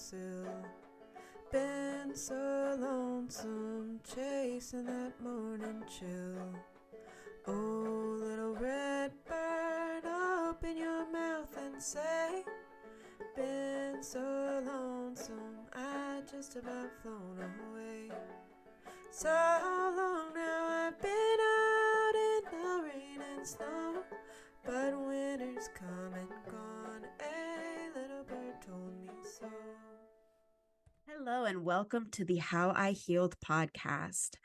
windowsill. Been so lonesome, chasing that morning chill. Oh, little red bird, open your mouth and say, been so lonesome, I just about flown away. So long now I've been out in the rain and snow, but winter's come and gone, a little bird told me so. Hello and welcome to the How I Healed podcast.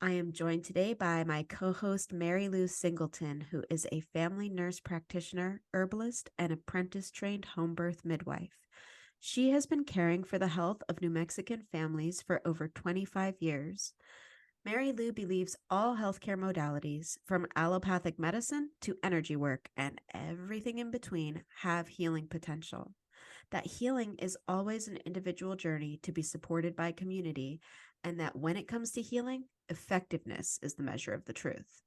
I am joined today by my co-host Mary Lou Singleton, who is a family nurse practitioner, herbalist, and apprentice-trained home birth midwife. She has been caring for the health of New Mexican families for over 25 years. Mary Lou believes all healthcare modalities, from allopathic medicine to energy work and everything in between, have healing potential. That healing is always an individual journey to be supported by community, and that when it comes to healing, effectiveness is the measure of the truth.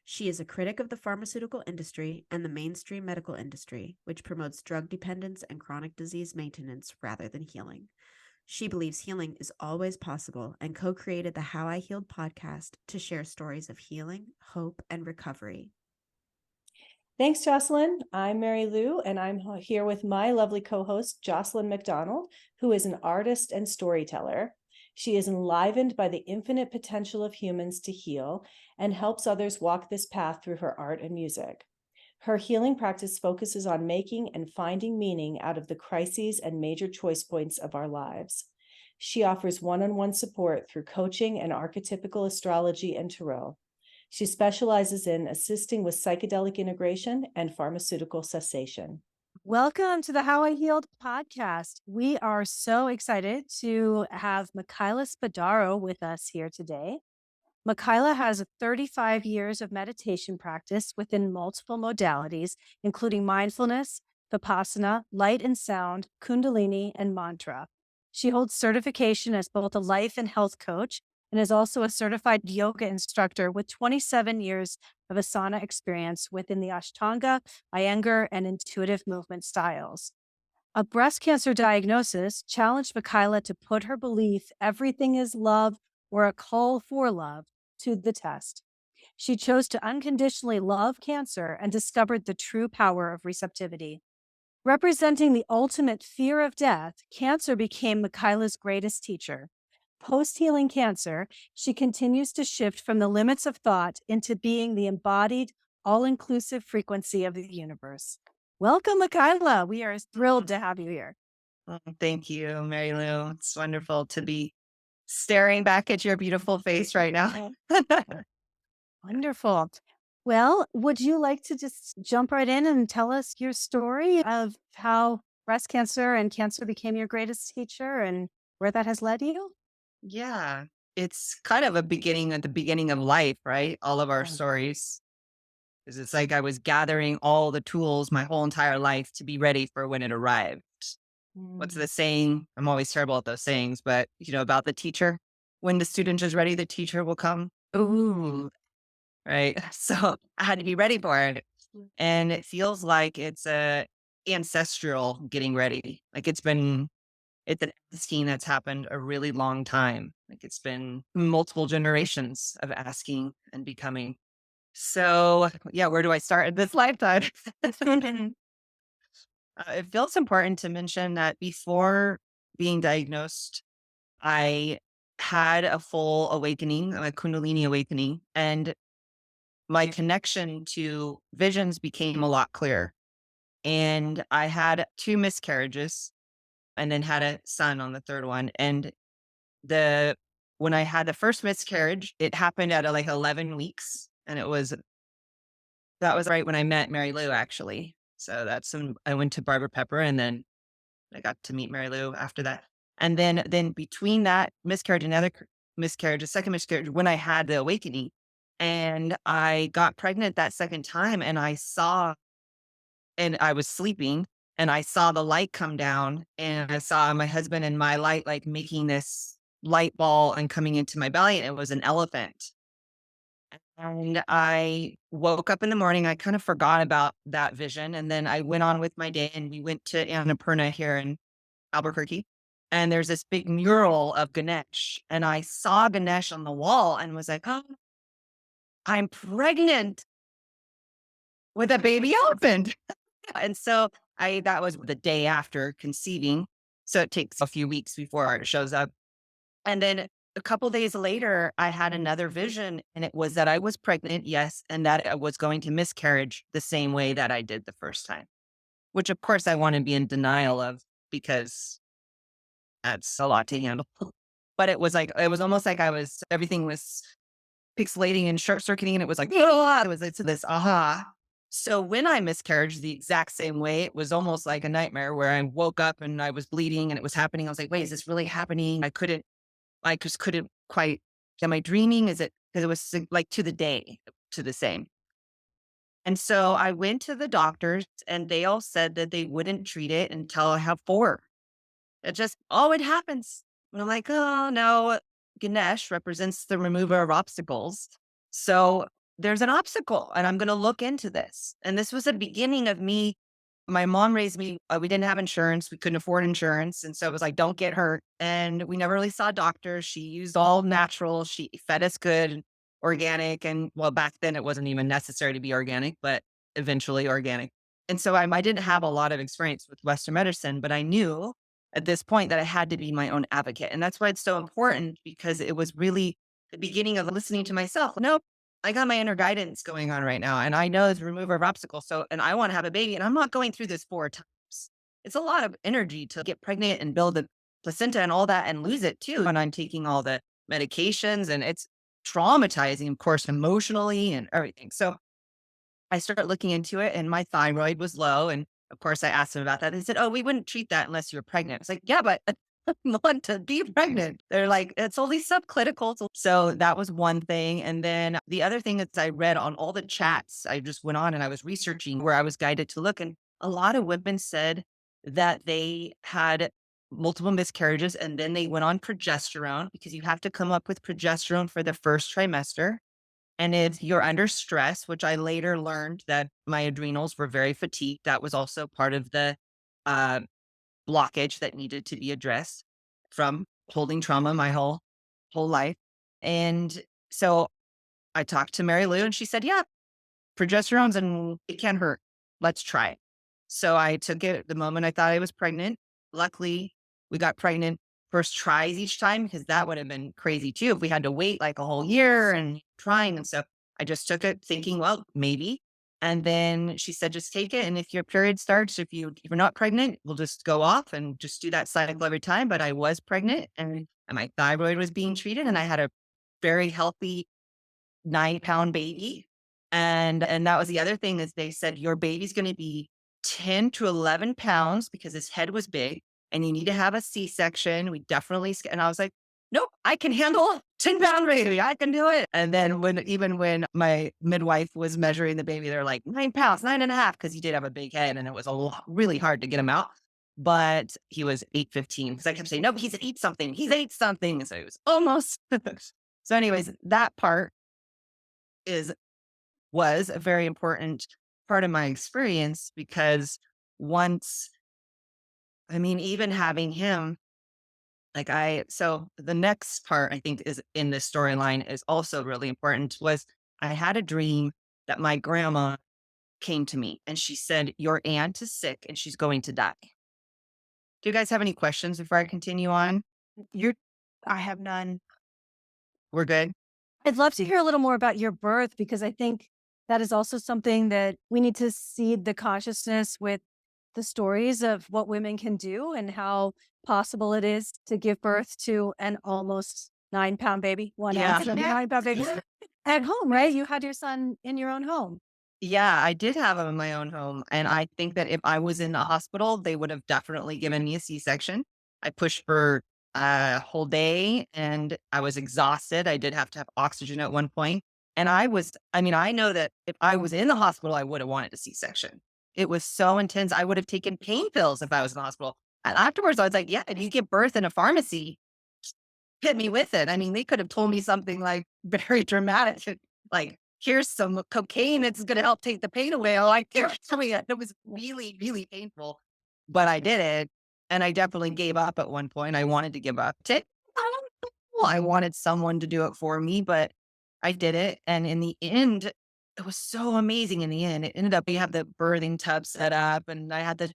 She is a critic of the pharmaceutical industry and the mainstream medical industry, which promotes drug dependence and chronic disease maintenance rather than healing. She believes healing is always possible and co-created the How I Healed podcast to share stories of healing, hope, and recovery. Thanks, Jocelyn. I'm Mary Lou, and I'm here with my lovely co-host, Jocelyn McDonald, who is an artist and storyteller. She is enlivened by the infinite potential of humans to heal and helps others walk this path through her art and music. Her healing practice focuses on making and finding meaning out of the crises and major choice points of our lives. She offers one-on-one support through coaching and archetypical astrology and tarot. She specializes in assisting with psychedelic integration and pharmaceutical cessation. Welcome to the How I Healed podcast. We are so excited to have Mikiala Spadaro with us here today. Mikiala has 35 years of meditation practice within multiple modalities, including mindfulness, vipassana, light and sound, kundalini, and mantra. She holds certification as both a life and health coach and is also a certified yoga instructor with 27 years of asana experience within the Ashtanga, Iyengar, and intuitive movement styles. A breast cancer diagnosis challenged Mikiala to put her belief everything is love or a call for love to the test. She chose to unconditionally love cancer and discovered the true power of receptivity. Representing the ultimate fear of death, cancer became Mikiala's greatest teacher. Post-healing cancer, she continues to shift from the limits of thought into being the embodied, all-inclusive frequency of the universe. Welcome, Mikiala. We are thrilled to have you here. Thank you, Mary Lou. It's wonderful to be staring back at your beautiful face right now. Wonderful. Well, would you like to just jump right in and tell us your story of how breast cancer and cancer became your greatest teacher and where that has led you? Yeah, it's kind of a beginning at the beginning of life, right? All of our stories. Because it's like I was gathering all the tools my whole entire life to be ready for when it arrived. What's the saying? I'm always terrible at those sayings, but about the teacher. When the student is ready, the teacher will come. Ooh, right. So I had to be ready for it. And it feels like it's a ancestral getting ready. Like it's an asking that's happened a really long time. Like it's been multiple generations of asking and becoming. So yeah, where do I start in this lifetime? It feels important to mention that before being diagnosed, I had a full awakening, a Kundalini awakening, and my connection to visions became a lot clearer. And I had 2 miscarriages and then had a son on the third one. And when I had the first miscarriage, it happened at like 11 weeks. And that was right when I met Mary Lou, actually. So I went to Barbara Pepper and then I got to meet Mary Lou after that. And then between that miscarriage and another miscarriage, a second miscarriage, when I had the awakening and I got pregnant that second time and I was sleeping and I saw the light come down and I saw my husband and my light like making this light ball and coming into my belly, and it was an elephant. And I woke up in the morning. I kind of forgot about that vision. And then I went on with my day and we went to Annapurna here in Albuquerque. And there's this big mural of Ganesh. And I saw Ganesh on the wall and was like, oh, I'm pregnant with a baby elephant. And so that was the day after conceiving. So it takes a few weeks before it shows up. And then a couple days later, I had another vision, and it was that I was pregnant, yes, and that I was going to miscarriage the same way that I did the first time, which of course I want to be in denial of because that's a lot to handle. But it was almost like everything was pixelating and short circuiting, and it was like, "Ah," it's this aha. So when I miscarried the exact same way, it was almost like a nightmare where I woke up and I was bleeding and it was happening. I was like, wait, is this really happening? I just couldn't quite, am I dreaming? Is it, because it was like to the day, to the same. And so I went to the doctors and they all said that they wouldn't treat it until I have 4. It happens. And I'm like, oh no, Ganesh represents the remover of obstacles. So there's an obstacle and I'm going to look into this. And this was the beginning of me. My mom raised me. We didn't have insurance. We couldn't afford insurance. And so it was like, don't get hurt. And we never really saw doctors. She used all natural. She fed us good, organic. And well, back then it wasn't even necessary to be organic, but eventually organic. And so I didn't have a lot of experience with Western medicine, but I knew at this point that I had to be my own advocate. And that's why it's so important, because it was really the beginning of listening to myself. Nope, I got my inner guidance going on right now. And I know it's a remover of obstacles. So, and I want to have a baby and I'm not going through this 4 times. It's a lot of energy to get pregnant and build the placenta and all that and lose it too. And I'm taking all the medications and it's traumatizing, of course, emotionally and everything. So I started looking into it and my thyroid was low. And of course, I asked them about that. They said, oh, we wouldn't treat that unless you were pregnant. It's like, yeah, but I want to be pregnant. They're like, it's only subclinical. So that was one thing. And then the other thing is I read on all the chats, I just went on and I was researching where I was guided to look. And a lot of women said that they had multiple miscarriages and then they went on progesterone, because you have to come up with progesterone for the first trimester. And if you're under stress, which I later learned that my adrenals were very fatigued, that was also part of the uh, blockage that needed to be addressed from holding trauma my whole life. And so I talked to Mary Lou and she said, yeah, progesterone's and it can hurt. Let's try it. So I took it the moment I thought I was pregnant. Luckily, we got pregnant first tries each time, because that would have been crazy too if we had to wait like a whole year and trying and stuff. I just took it thinking, well, maybe. And then she said, just take it. And if your period starts, if you're not pregnant, we'll just go off and just do that cycle every time. But I was pregnant and my thyroid was being treated and I had a very healthy 9-pound baby. And that was the other thing, is they said, your baby's going to be 10 to 11 pounds because his head was big and you need to have a C-section. We definitely, and I was like, nope, I can handle a 10-pound baby. I can do it. And then when my midwife was measuring the baby, they're like 9 pounds, 9.5, because he did have a big head and it was really hard to get him out. But he was 8.15 because I kept saying, no, he's 8 something. He's 8 something. So it was almost. So anyways, that part was a very important part of my experience, because even having him, so the next part I think is in this storyline is also really important, was I had a dream that my grandma came to me and she said, your aunt is sick and she's going to die. Do you guys have any questions before I continue on? I have none. We're good? I'd love to hear a little more about your birth, because I think that is also something that we need to seed the consciousness with the stories of what women can do and how possible it is to give birth to an almost 9-pound baby, Yeah. 9-pound baby at home, right? You had your son in your own home. Yeah, I did have him in my own home. And I think that if I was in a hospital, they would have definitely given me a C-section. I pushed for a whole day and I was exhausted. I did have to have oxygen at one point. And I know that if I was in the hospital, I would have wanted a C-section. It was so intense. I would have taken pain pills if I was in the hospital. And afterwards, I was like, yeah, if you give birth in a pharmacy, hit me with it. I mean, they could have told me something like very dramatic, like, here's some cocaine that's going to help take the pain away. I like, it was really, really painful, but I did it. And I definitely gave up at one point. I wanted to give up. I wanted someone to do it for me, but I did it. And in the end, it was so amazing. In the end, it ended up, you have the birthing tub set up, and I had the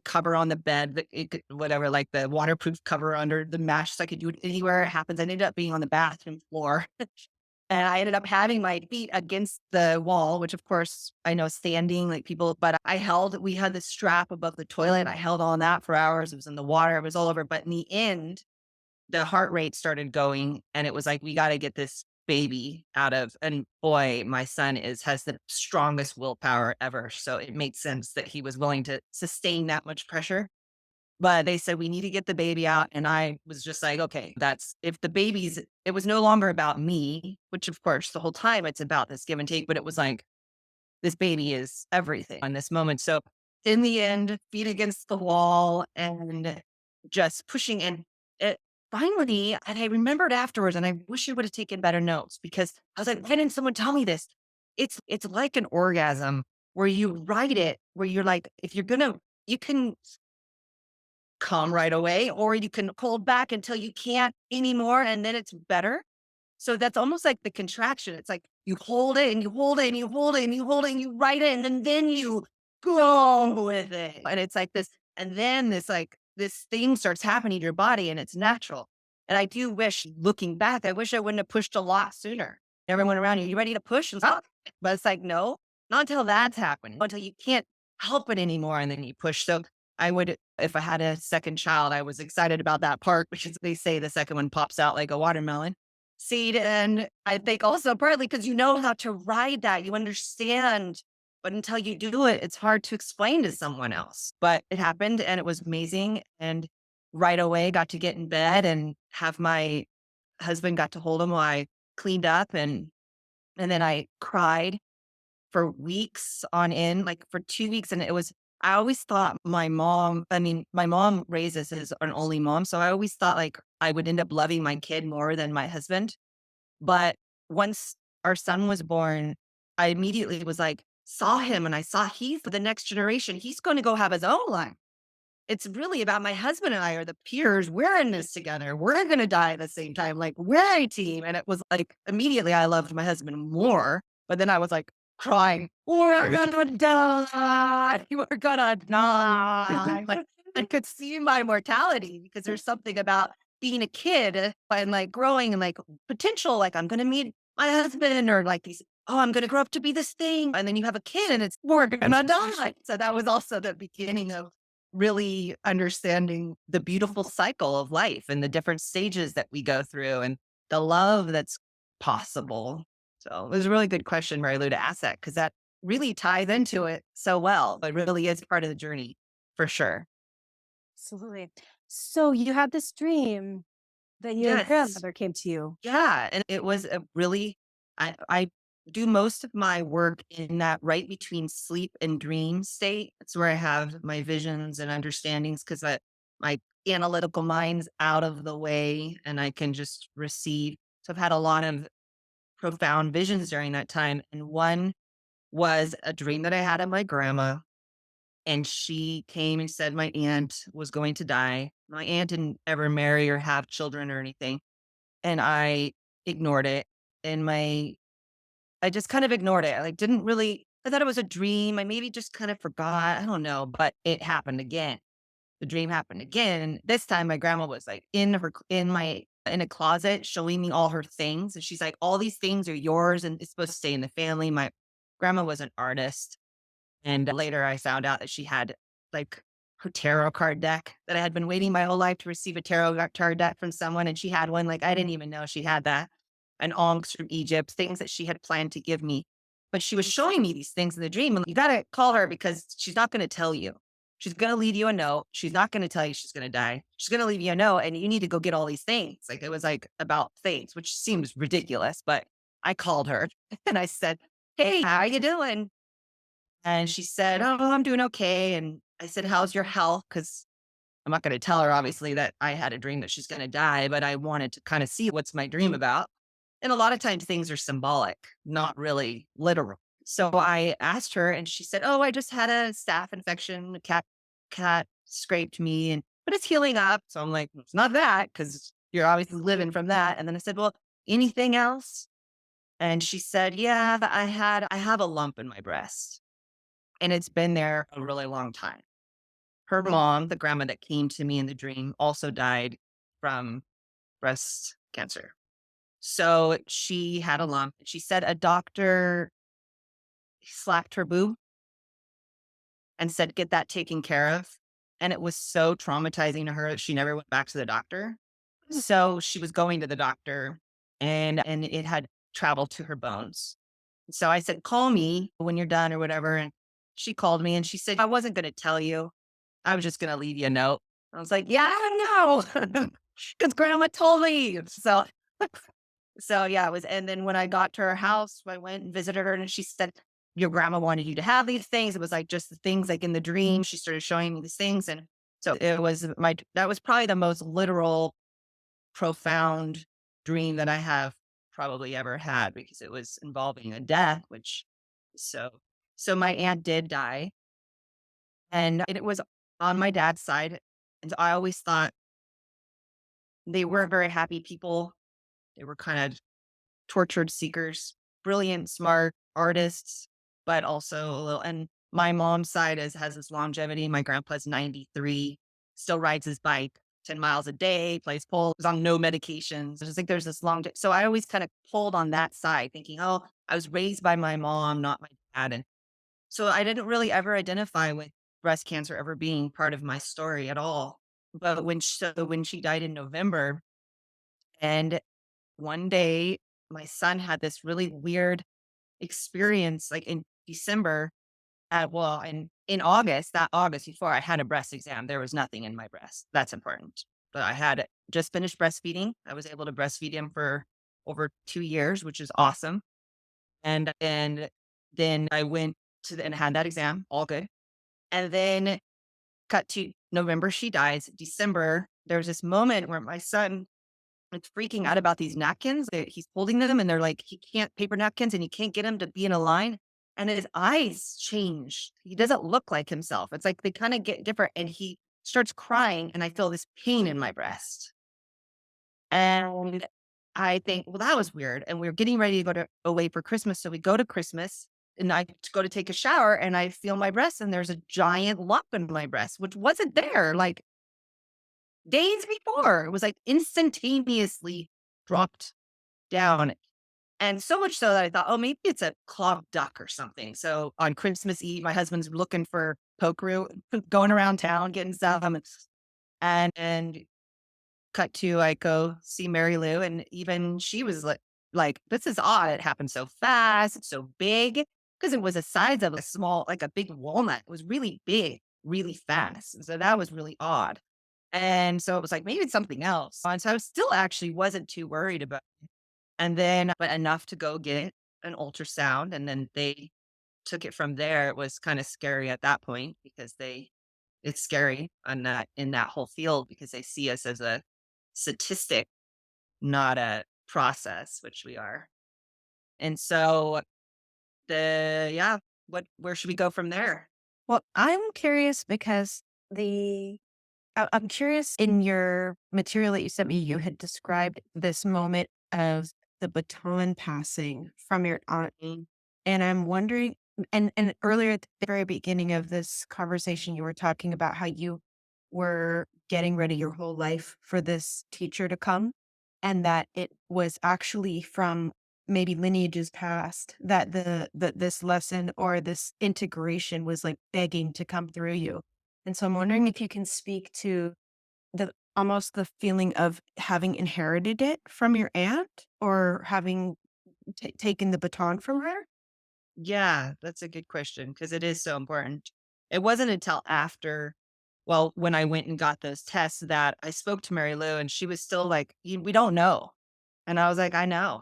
cover on the bed, whatever, like the waterproof cover under the mesh, so I could do it anywhere it happens. I ended up being on the bathroom floor. And I ended up having my feet against the wall, which of course I know standing like people, but we had this strap above the toilet. I held on that for hours. It was in the water. It was all over. But in the end, the heart rate started going, and it was like, we got to get this baby out of, and boy, my son has the strongest willpower ever. So it made sense that he was willing to sustain that much pressure. But they said, we need to get the baby out. And I was just like, okay, it was no longer about me, which of course the whole time it's about this give and take, but it was like, this baby is everything in this moment. So in the end, feet against the wall and just pushing. And it finally, and I remembered afterwards, and I wish I would have taken better notes, because I was like, why didn't someone tell me this? It's like an orgasm where you write it, where you're like, if you're you can come right away, or you can hold back until you can't anymore, and then it's better. So that's almost like the contraction. It's like you hold it and you hold it and you hold it and you hold it and you write it, and then you go with it. And it's like this, and then this thing starts happening to your body, and it's natural. And I do wish, looking back, I wish I wouldn't have pushed a lot sooner. Everyone around you ready to push? And but it's like, no, not until that's happening, until you can't help it anymore, and then you push. So I would, if I had a second child, I was excited about that part, because they say the second one pops out like a watermelon seed. And I think also partly because you know how to ride that, you understand, but until you do it, it's hard to explain to someone else. But it happened, and it was amazing. And right away got to get in bed and have my husband got to hold him while I cleaned up. And then I cried for weeks on end, like for 2 weeks. And I always thought my mom raised us as an only mom. So I always thought like I would end up loving my kid more than my husband. But once our son was born, I immediately was like, saw him, and I saw he's the next generation. He's going to go have his own life. It's really about my husband and I are the peers. We're in this together. We're going to die at the same time. Like, we're a team. And it was like, immediately I loved my husband more. But then I was like crying, we're going to die. We're going to die. Like, I could see my mortality, because there's something about being a kid and like growing and like potential. Like, I'm going to meet my husband, or like these, oh, I'm going to grow up to be this thing. And then you have a kid, and it's, we're going to die. So that was also the beginning of really understanding the beautiful cycle of life and the different stages that we go through and the love that's possible. So it was a really good question, Mary Lou, to ask that, because that really ties into it so well. It really is part of the journey for sure. Absolutely. So you had this dream that your Yes. grandmother came to you. Yeah. And it was a really, I do most of my work in that right between sleep and dream state. That's where I have my visions and understandings, because my analytical mind's out of the way and I can just receive. So I've had a lot of profound visions during that time. And one was a dream that I had of my grandma. And she came and said my aunt was going to die. My aunt didn't ever marry or have children or anything. And I ignored it. And I just kind of ignored it. I like didn't really, I thought it was a dream. I maybe just kind of forgot. I don't know, but it happened again. The dream happened again. And this time my grandma was like in a closet showing me all her things. And she's like, all these things are yours and it's supposed to stay in the family. My grandma was an artist. And later I found out that she had like her tarot card deck, that I had been waiting my whole life to receive a tarot card deck from someone. And she had one, like, I didn't even know she had that. And onks from Egypt, things that she had planned to give me. But she was showing me these things in the dream. And you got to call her, because she's not going to tell you. She's going to leave you a note. She's not going to tell you she's going to die. She's going to leave you a note, and you need to go get all these things. Like, it was like about things, which seems ridiculous. But I called her and I said, hey, how are you doing? And she said, oh, I'm doing okay. And I said, how's your health? Because I'm not going to tell her, obviously, that I had a dream that she's going to die, but I wanted to kind of see what's my dream about. And a lot of times things are symbolic, not really literal. So I asked her, and she said, oh, I just had a staph infection. A cat scraped me. And but it's healing up. So I'm like, it's not that, because you're obviously living from that. And then I said, well, anything else? And she said, yeah, I have a lump in my breast, and it's been there a really long time. Her mom, the grandma that came to me in the dream, also died from breast cancer. So she had a lump. She said a doctor slapped her boob and said, get that taken care of. And it was so traumatizing to her that she never went back to the doctor. So she was going to the doctor, and it had traveled to her bones. So I said, call me when you're done or whatever. And she called me and she said, I wasn't going to tell you. I was just going to leave you a note. I was like, yeah, I know. Because grandma told me. So yeah, it was. And then when I got to her house, I went and visited her, and she said, your grandma wanted you to have these things. It was like just the things like in the dream. She started showing me these things. And so that was probably the most literal, profound dream that I have probably ever had, because it was involving a death, so, so my aunt did die, and it was on my dad's side. And I always thought they weren't very happy people. They were kind of tortured seekers, brilliant, smart artists, but also a little. And my mom's side has this longevity. My grandpa's 93, still rides his bike 10 miles a day, plays pool, is on no medications. It's like there's this so I always kind of pulled on that side, thinking, oh, I was raised by my mom, not my dad. And so I didn't really ever identify with breast cancer ever being part of my story at all. But when she died in November, and one day my son had this really weird experience, like in December, and in August, that August before I had a breast exam, there was nothing in my breast. That's important. But I had just finished breastfeeding. I was able to breastfeed him for over 2 years, which is awesome. And then I went and had that exam, all good. And then cut to November, she dies. December, there was this moment where my son is freaking out about these napkins. He's holding them, and they're like, he can't paper napkins, and he can't get them to be in a line. And his eyes change. He doesn't look like himself. It's like they kind of get different, and he starts crying, and I feel this pain in my breast. And I think, well, that was weird. And we were getting ready to go away for Christmas. So we go to Christmas, and I go to take a shower, and I feel my breast, and there's a giant lump in my breast, which wasn't there like days before. It was like instantaneously dropped down. And so much so that I thought, oh, maybe it's a clogged duct or something. So on Christmas Eve, my husband's looking for poke root, going around town, getting some. And cut to, I go see Mary Lou, and even she was like, this is odd. It happened so fast, it's so big, because it was the size of a small, like a big walnut. It was really big, really fast. And so that was really odd. And so it was like, maybe it's something else. And so I still actually wasn't too worried about it. And then, but enough to go get an ultrasound. And then they took it from there. It was kind of scary at that point, because it's scary in that whole field, because they see us as a statistic, not a process, which we are. And so where should we go from there? Well, I'm curious because I'm curious, in your material that you sent me, you had described this moment of the baton passing from your aunt. And I'm wondering, and earlier at the very beginning of this conversation, you were talking about how you were getting ready your whole life for this teacher to come, and that it was actually from maybe lineages past that this lesson or this integration was like begging to come through you. And so I'm wondering if you can speak to almost the feeling of having inherited it from your aunt, or having taken the baton from her. Yeah, that's a good question, because it is so important. It wasn't until after, well, when I went and got those tests, that I spoke to Mary Lou, and she was still like, we don't know. And I was like, I know,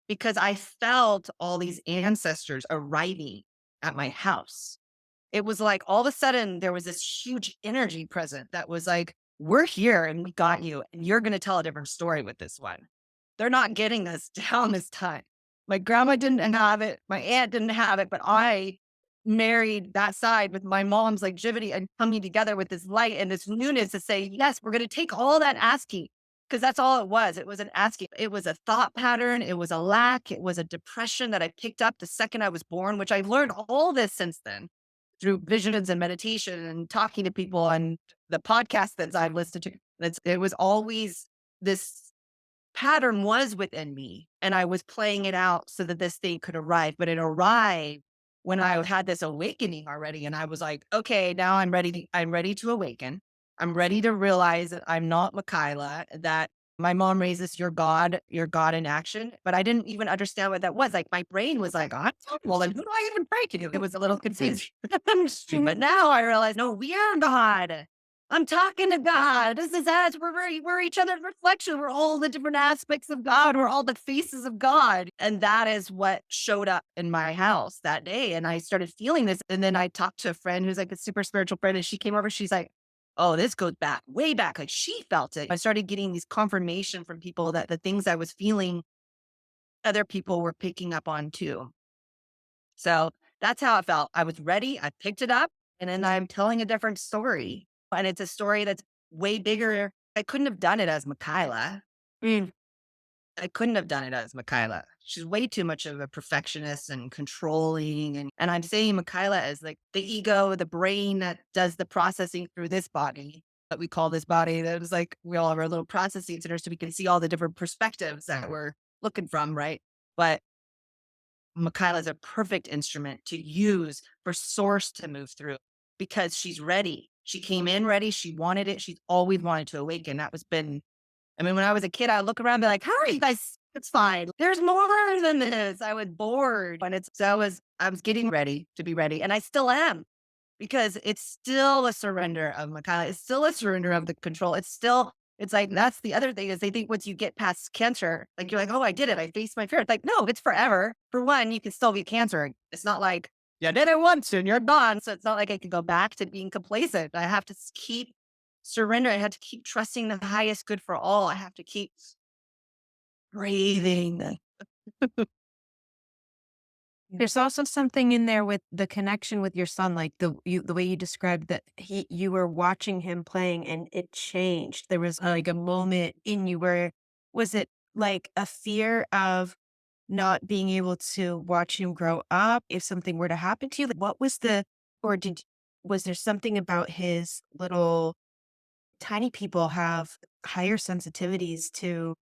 because I felt all these ancestors arriving at my house. It was like all of a sudden there was this huge energy present that was like, we're here and we got you, and you're going to tell a different story with this one. They're not getting us down this time. My grandma didn't have it. My aunt didn't have it, but I married that side with my mom's like longevity and coming together with this light and this newness to say, yes, we're going to take all that asking. Because that's all it was. It was an asking. It was a thought pattern. It was a lack. It was a depression that I picked up the second I was born, which I've learned all this since then through visions and meditation and talking to people and the podcast that I've listened to. It was always this pattern was within me and I was playing it out so that this thing could arrive. But it arrived when I had this awakening already. And I was like, okay, now I'm ready. I'm ready to awaken. I'm ready to realize that I'm not Mikiala, that my mom raised us, you're God in action. But I didn't even understand what that was. Like my brain was like, oh, well, then who do I even pray to? It was a little confusing. But now I realize, no, we are God. I'm talking to God. This is us. We're each other's reflection. We're all the different aspects of God. We're all the faces of God. And that is what showed up in my house that day. And I started feeling this. And then I talked to a friend who's like a super spiritual friend. And she came over. She's like, oh, this goes back, way back. Like she felt it. I started getting these confirmation from people that the things I was feeling, other people were picking up on too. So that's how it felt. I was ready. I picked it up. And then I'm telling a different story. And it's a story that's way bigger. I couldn't have done it as Mikiala. I couldn't have done it as Mikiala. She's way too much of a perfectionist and controlling. And I'm saying Mikiala as like the ego, the brain that does the processing through this body that we call this body. That was like, we all have our little processing centers so we can see all the different perspectives that we're looking from, right? But Mikiala is a perfect instrument to use for source to move through because she's ready. She came in ready. She wanted it. She's always wanted to awaken. When I was a kid, I would look around and be like, how are you guys? It's fine. There's more than this. I was bored. I was getting ready to be ready. And I still am because it's still a surrender of Mikiala. It's still a surrender of the control. It's like, that's the other thing is they think once you get past cancer, like you're like, oh, I did it. I faced my fear. It's like, no, it's forever. For one, you can still get cancer. It's not like you did it once and you're done. So it's not like I can go back to being complacent. I have to keep surrender. I have to keep trusting the highest good for all. I have to keep breathing. There's also something in there with the connection with your son, like the way you described that you were watching him playing and it changed. There was like a moment in you where was it like a fear of not being able to watch him grow up if something were to happen to you? Like, what was was there something about his little tiny people have higher sensitivities to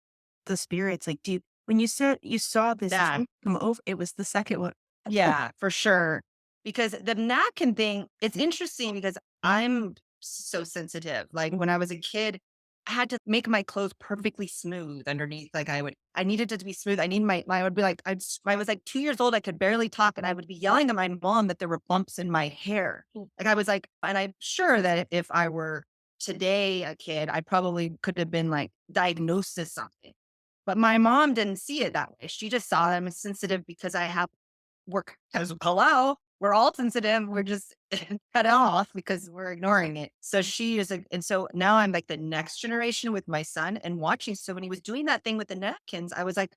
the spirits? Like, when you said you saw this That, come over, it was the second one. yeah, for sure. Because the napkin thing, it's interesting because I'm so sensitive. Like when I was a kid, I had to make my clothes perfectly smooth underneath. Like I needed it to be smooth. I would be like, I was like 2 years old. I could barely talk and I would be yelling at my mom that there were bumps in my hair. Like I was like, and I'm sure that if I were today a kid, I probably could have been like diagnosed as something. But my mom didn't see it that way. She just saw that I'm sensitive because because hello, we're all sensitive. We're just cut off because we're ignoring it. So and so now I'm like the next generation with my son and watching. So when he was doing that thing with the napkins, I was like,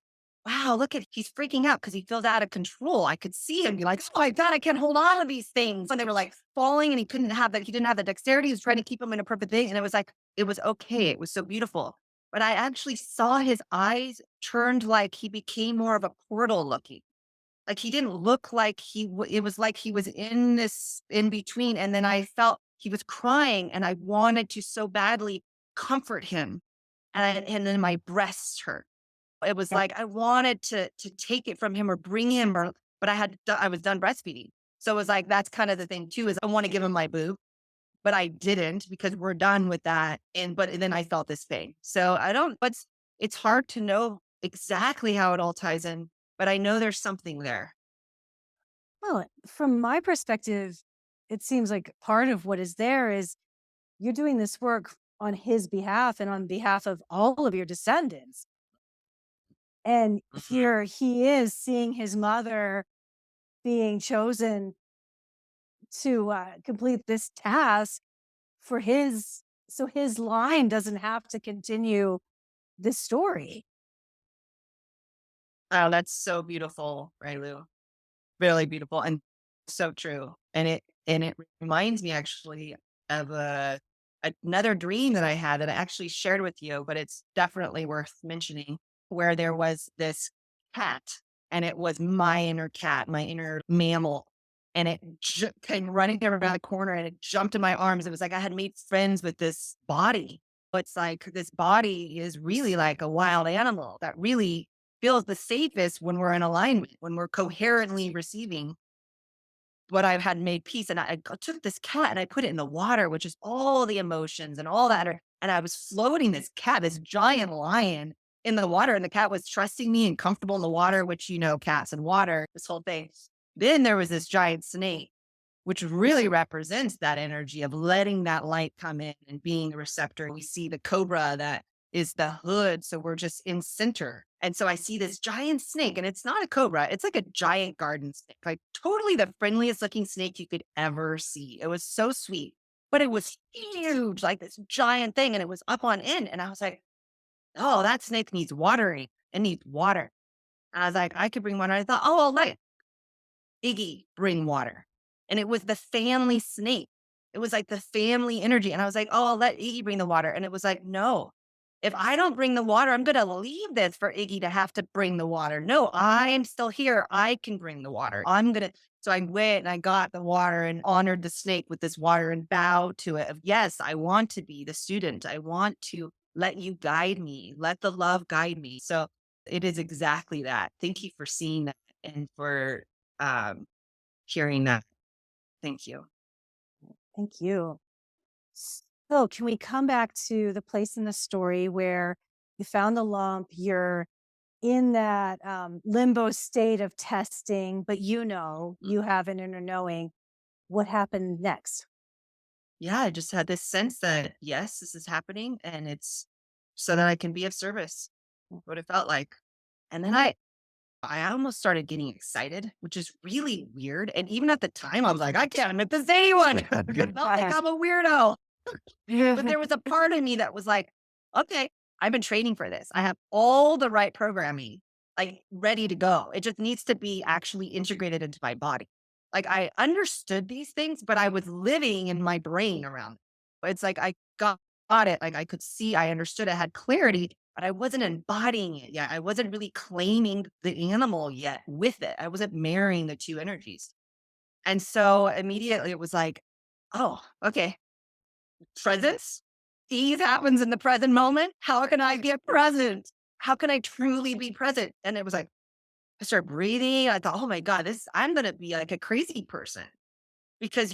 wow, he's freaking out because he feels out of control. I could see him be like, oh my God, I can't hold on to these things. And they were like falling and he didn't have the dexterity. He was trying to keep them in a perfect thing. And it was like, it was okay. It was so beautiful. But I actually saw his eyes turned like he became more of a portal looking. Like he didn't look like it was like he was in this in between. And then I felt he was crying and I wanted to so badly comfort him. And then my breasts hurt. It was like I wanted to take it from him or bring him, but I was done breastfeeding. So it was like, that's kind of the thing too, is I want to give him my boob, but I didn't because we're done with that. But then I felt this pain. So it's hard to know exactly how it all ties in, but I know there's something there. Well, from my perspective, it seems like part of what is there is you're doing this work on his behalf and on behalf of all of your descendants. And here he is seeing his mother being chosen to complete this task so his line doesn't have to continue this story. Oh, that's so beautiful, right, Lou? Really beautiful. And So true. And it reminds me actually of another dream that I had that I actually shared with you, but it's definitely worth mentioning, where there was this cat, and it was my inner cat, my inner mammal. And it came running around the corner, and it jumped in my arms. It was like I had made friends with this body. It's like this body is really like a wild animal that really feels the safest when we're in alignment, when we're coherently receiving what I've had made peace. And I took this cat and I put it in the water, which is all the emotions and all that. And I was floating this cat, this giant lion in the water. And the cat was trusting me and comfortable in the water, which, cats and water, this whole thing. Then there was this giant snake, which really represents that energy of letting that light come in and being the receptor. We see the cobra that is the hood. So we're just in center. And so I see this giant snake, and it's not a cobra. It's like a giant garden snake, like totally the friendliest looking snake you could ever see. It was so sweet, but it was huge, like this giant thing. And it was up on end. And I was like, oh, that snake needs watering. It needs water. And I was like, I could bring water. I thought, oh, I'll let Iggy bring water. And it was the family snake. It was like the family energy. And I was like, oh, I'll let Iggy bring the water. And it was like, no, if I don't bring the water, I'm going to leave this for Iggy to have to bring the water. No, I am still here. I can bring the water. So I went and I got the water and honored the snake with this water and bowed to it of, yes, I want to be the student. I want to let you guide me. Let the love guide me. So it is exactly that. Thank you for seeing that and for um, hearing that. Thank you. Thank you. So, can we come back to the place in the story where you found the lump, you're in that limbo state of testing, but you have an inner knowing. What happened next? Yeah, I just had this sense that, yes, this is happening and it's so that I can be of service, what it felt like. And then I almost started getting excited, which is really weird. And even at the time, I was like, I can't admit this to anyone. I felt like I'm a weirdo. But there was a part of me that was like, okay, I've been training for this. I have all the right programming, like ready to go. It just needs to be actually integrated into my body. Like I understood these things, but I was living in my brain around it. It's like I got it. Like I could see, I understood, I had clarity, but I wasn't embodying it yet. I wasn't really claiming the animal yet with it. I wasn't marrying the two energies. And so immediately it was like, oh, okay, presence. Ease happens in the present moment. How can I get present? How can I truly be present? And it was like, I started breathing. I thought, oh my God, I'm going to be like a crazy person because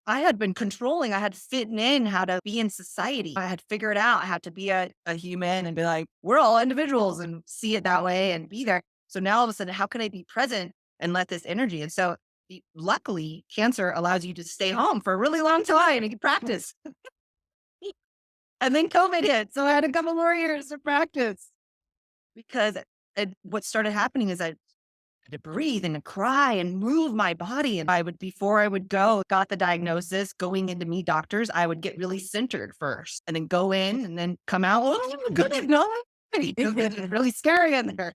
I had been controlling, I had fitting in how to be in society. I had figured out how to be a human and be like, we're all individuals and see it that way and be there. So now all of a sudden, how can I be present and let this energy? And so luckily, cancer allows you to stay home for a really long time and practice. And then COVID hit. So I had a couple more years to practice because what started happening is I had to breathe and to cry and move my body. And before I would got the diagnosis, going into meet doctors, I would get really centered first and then go in and then come out. Oh, goodness, no. It's really scary in there.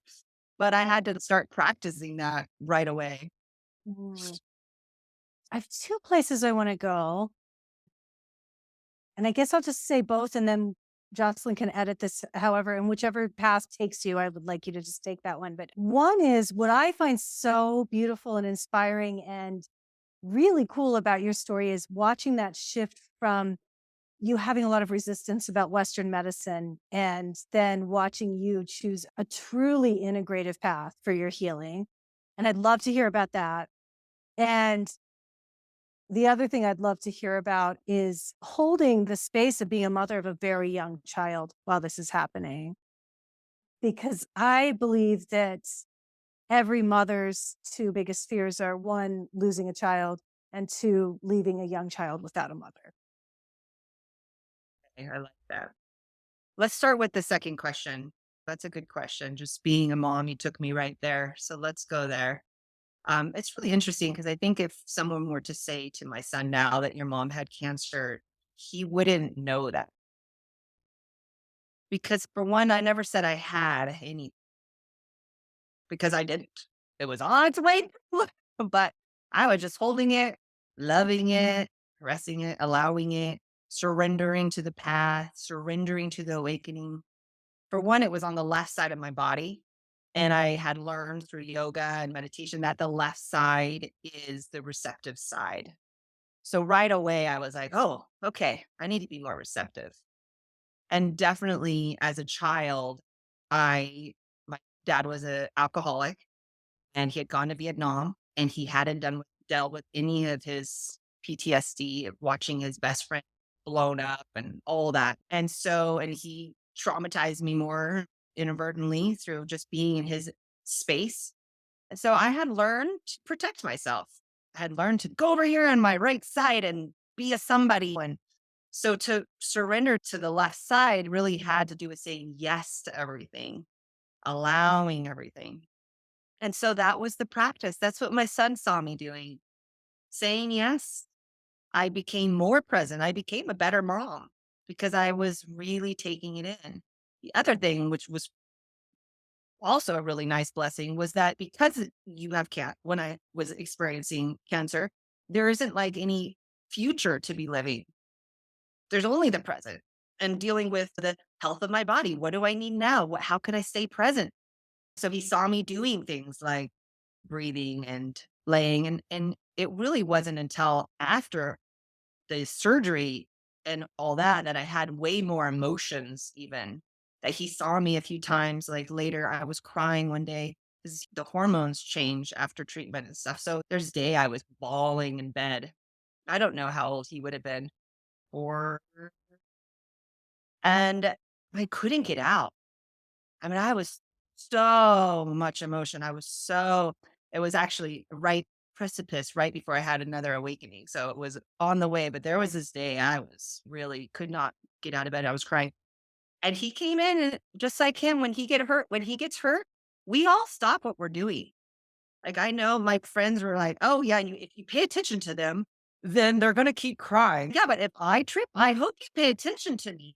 But I had to start practicing that right away. Mm. I have two places I want to go. And I guess I'll just say both, and then Jocelyn can edit this however, and whichever path takes you, I would like you to just take that one. But one is what I find so beautiful and inspiring and really cool about your story is watching that shift from you having a lot of resistance about Western medicine and then watching you choose a truly integrative path for your healing. And I'd love to hear about that. And the other thing I'd love to hear about is holding the space of being a mother of a very young child while this is happening. Because I believe that every mother's two biggest fears are one, losing a child, and two, leaving a young child without a mother. I like that. Let's start with the second question. That's a good question. Just being a mom, you took me right there. So let's go there. It's really interesting because I think if someone were to say to my son now that your mom had cancer, he wouldn't know that. Because for one, I never said I had any, because I didn't. It was on its way, but I was just holding it, loving it, caressing it, allowing it, surrendering to the path, surrendering to the awakening. For one, it was on the left side of my body. And I had learned through yoga and meditation that the left side is the receptive side. So right away, I was like, oh, okay, I need to be more receptive. And definitely as a child, my dad was an alcoholic and he had gone to Vietnam and he hadn't dealt with any of his PTSD of watching his best friend blown up and all that. And he traumatized me more inadvertently through just being in his space. And so I had learned to protect myself. I had learned to go over here on my right side and be a somebody. And so to surrender to the left side really had to do with saying yes to everything, allowing everything. And so that was the practice. That's what my son saw me doing, saying yes. I became more present. I became a better mom because I was really taking it in. The other thing, which was also a really nice blessing, was that because you have when I was experiencing cancer, there isn't like any future to be living. There's only the present and dealing with the health of my body. What do I need now? How can I stay present? So he saw me doing things like breathing and laying. And it really wasn't until after the surgery and all that that I had way more emotions, even that he saw me a few times. Like later, I was crying one day because the hormones change after treatment and stuff. So there's a day I was bawling in bed. I don't know how old he would have been, or and I couldn't get out. I mean, I was so much emotion. It was actually right precipice right before I had another awakening. So it was on the way, but there was this day I was really could not get out of bed. I was crying. And he came in and just like him, when he gets hurt, we all stop what we're doing. Like I know my friends were like, oh yeah, and if you pay attention to them, then they're gonna keep crying. Yeah, but if I trip, I hope you pay attention to me.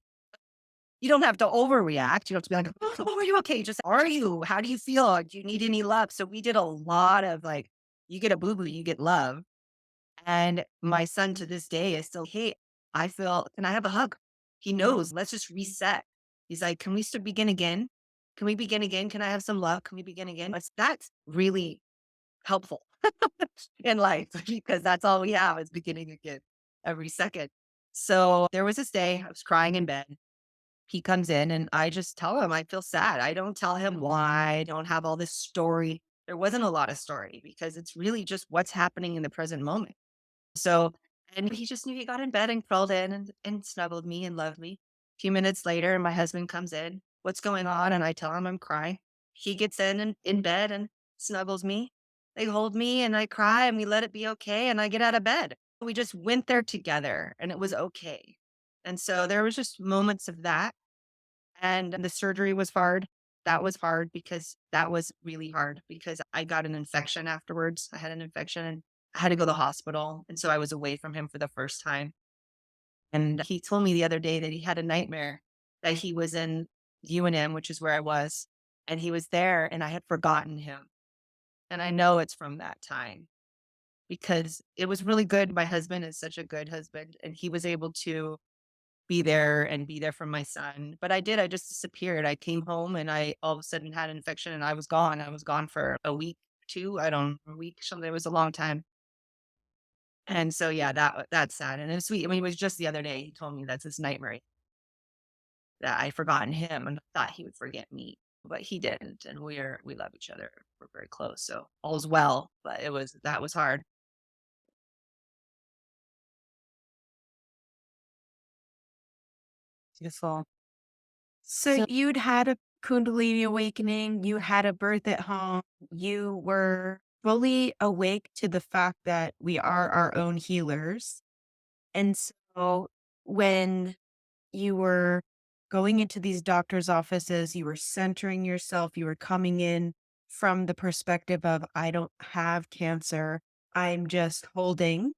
You don't have to overreact. You don't have to be like, "Oh, are you okay? Just are you? How do you feel? Do you need any love?" So we did a lot of like, you get a boo boo, you get love. And my son to this day is still, hey, can I have a hug? He knows, let's just reset. He's like, can we still begin again? Can we begin again? Can I have some love? Can we begin again? That's really helpful in life because that's all we have is beginning again every second. So there was this day I was crying in bed. He comes in and I just tell him I feel sad. I don't tell him why. I don't have all this story. There wasn't a lot of story because it's really just what's happening in the present moment. So, and he just knew he got in bed and crawled in and snuggled me and loved me. A few minutes later, my husband comes in. What's going on? And I tell him I'm crying. He gets in bed and snuggles me. They hold me and I cry and we let it be okay. And I get out of bed. We just went there together and it was okay. And so there was just moments of that. And the surgery was hard. That was hard because that was really hard because I got an infection afterwards. I had an infection and I had to go to the hospital. And so I was away from him for the first time. And he told me the other day that he had a nightmare that he was in UNM, which is where I was, and he was there and I had forgotten him. And I know it's from that time because it was really good. My husband is such a good husband and he was able to be there for my son. But I just disappeared. I came home and I all of a sudden had an infection and I was gone. I was gone for a week, two, I don't know, a week, something. It was a long time. And so yeah, that's sad. And it's sweet. I mean, it was just the other day he told me that's his nightmare that I forgotten him and thought he would forget me. But he didn't. And we love each other. We're very close. So all's well. But that was hard. Beautiful. So So you'd had a Kundalini awakening, you had a birth at home, you were fully awake to the fact that we are our own healers. And so when you were going into these doctor's offices, you were centering yourself, you were coming in from the perspective of, I don't have cancer, I'm just holding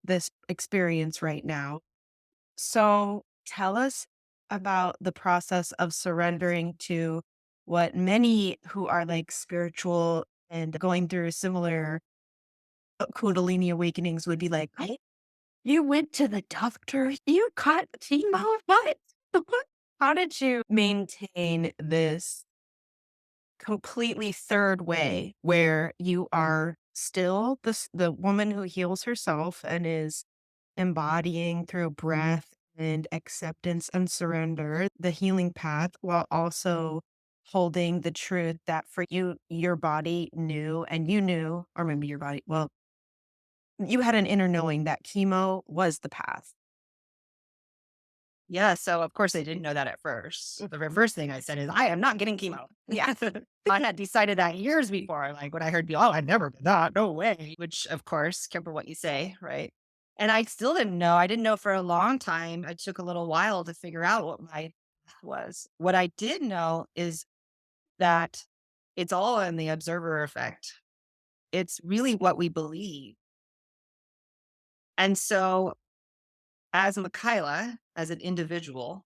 this experience right now. So tell us about the process of surrendering to what many who are like spiritual and going through similar Kundalini awakenings would be like, you went to the doctor, you got chemo, what? How did you maintain this completely third way where you are still the woman who heals herself and is embodying through breath and acceptance and surrender the healing path, while also holding the truth that for you, your body knew, and you knew, or maybe your body, well, you had an inner knowing that chemo was the path. Yeah, so of course I didn't know that at first. The reverse thing I said is, I am not getting chemo. Yeah. I had decided that years before. Like when I heard, oh, I never did that. No way. Which, of course, careful what you say, right? And I still didn't know. I didn't know for a long time. It took a little while to figure out what my path was. What I did know is that it's all in the observer effect. It's really what we believe. And so, as Mikiala, as an individual,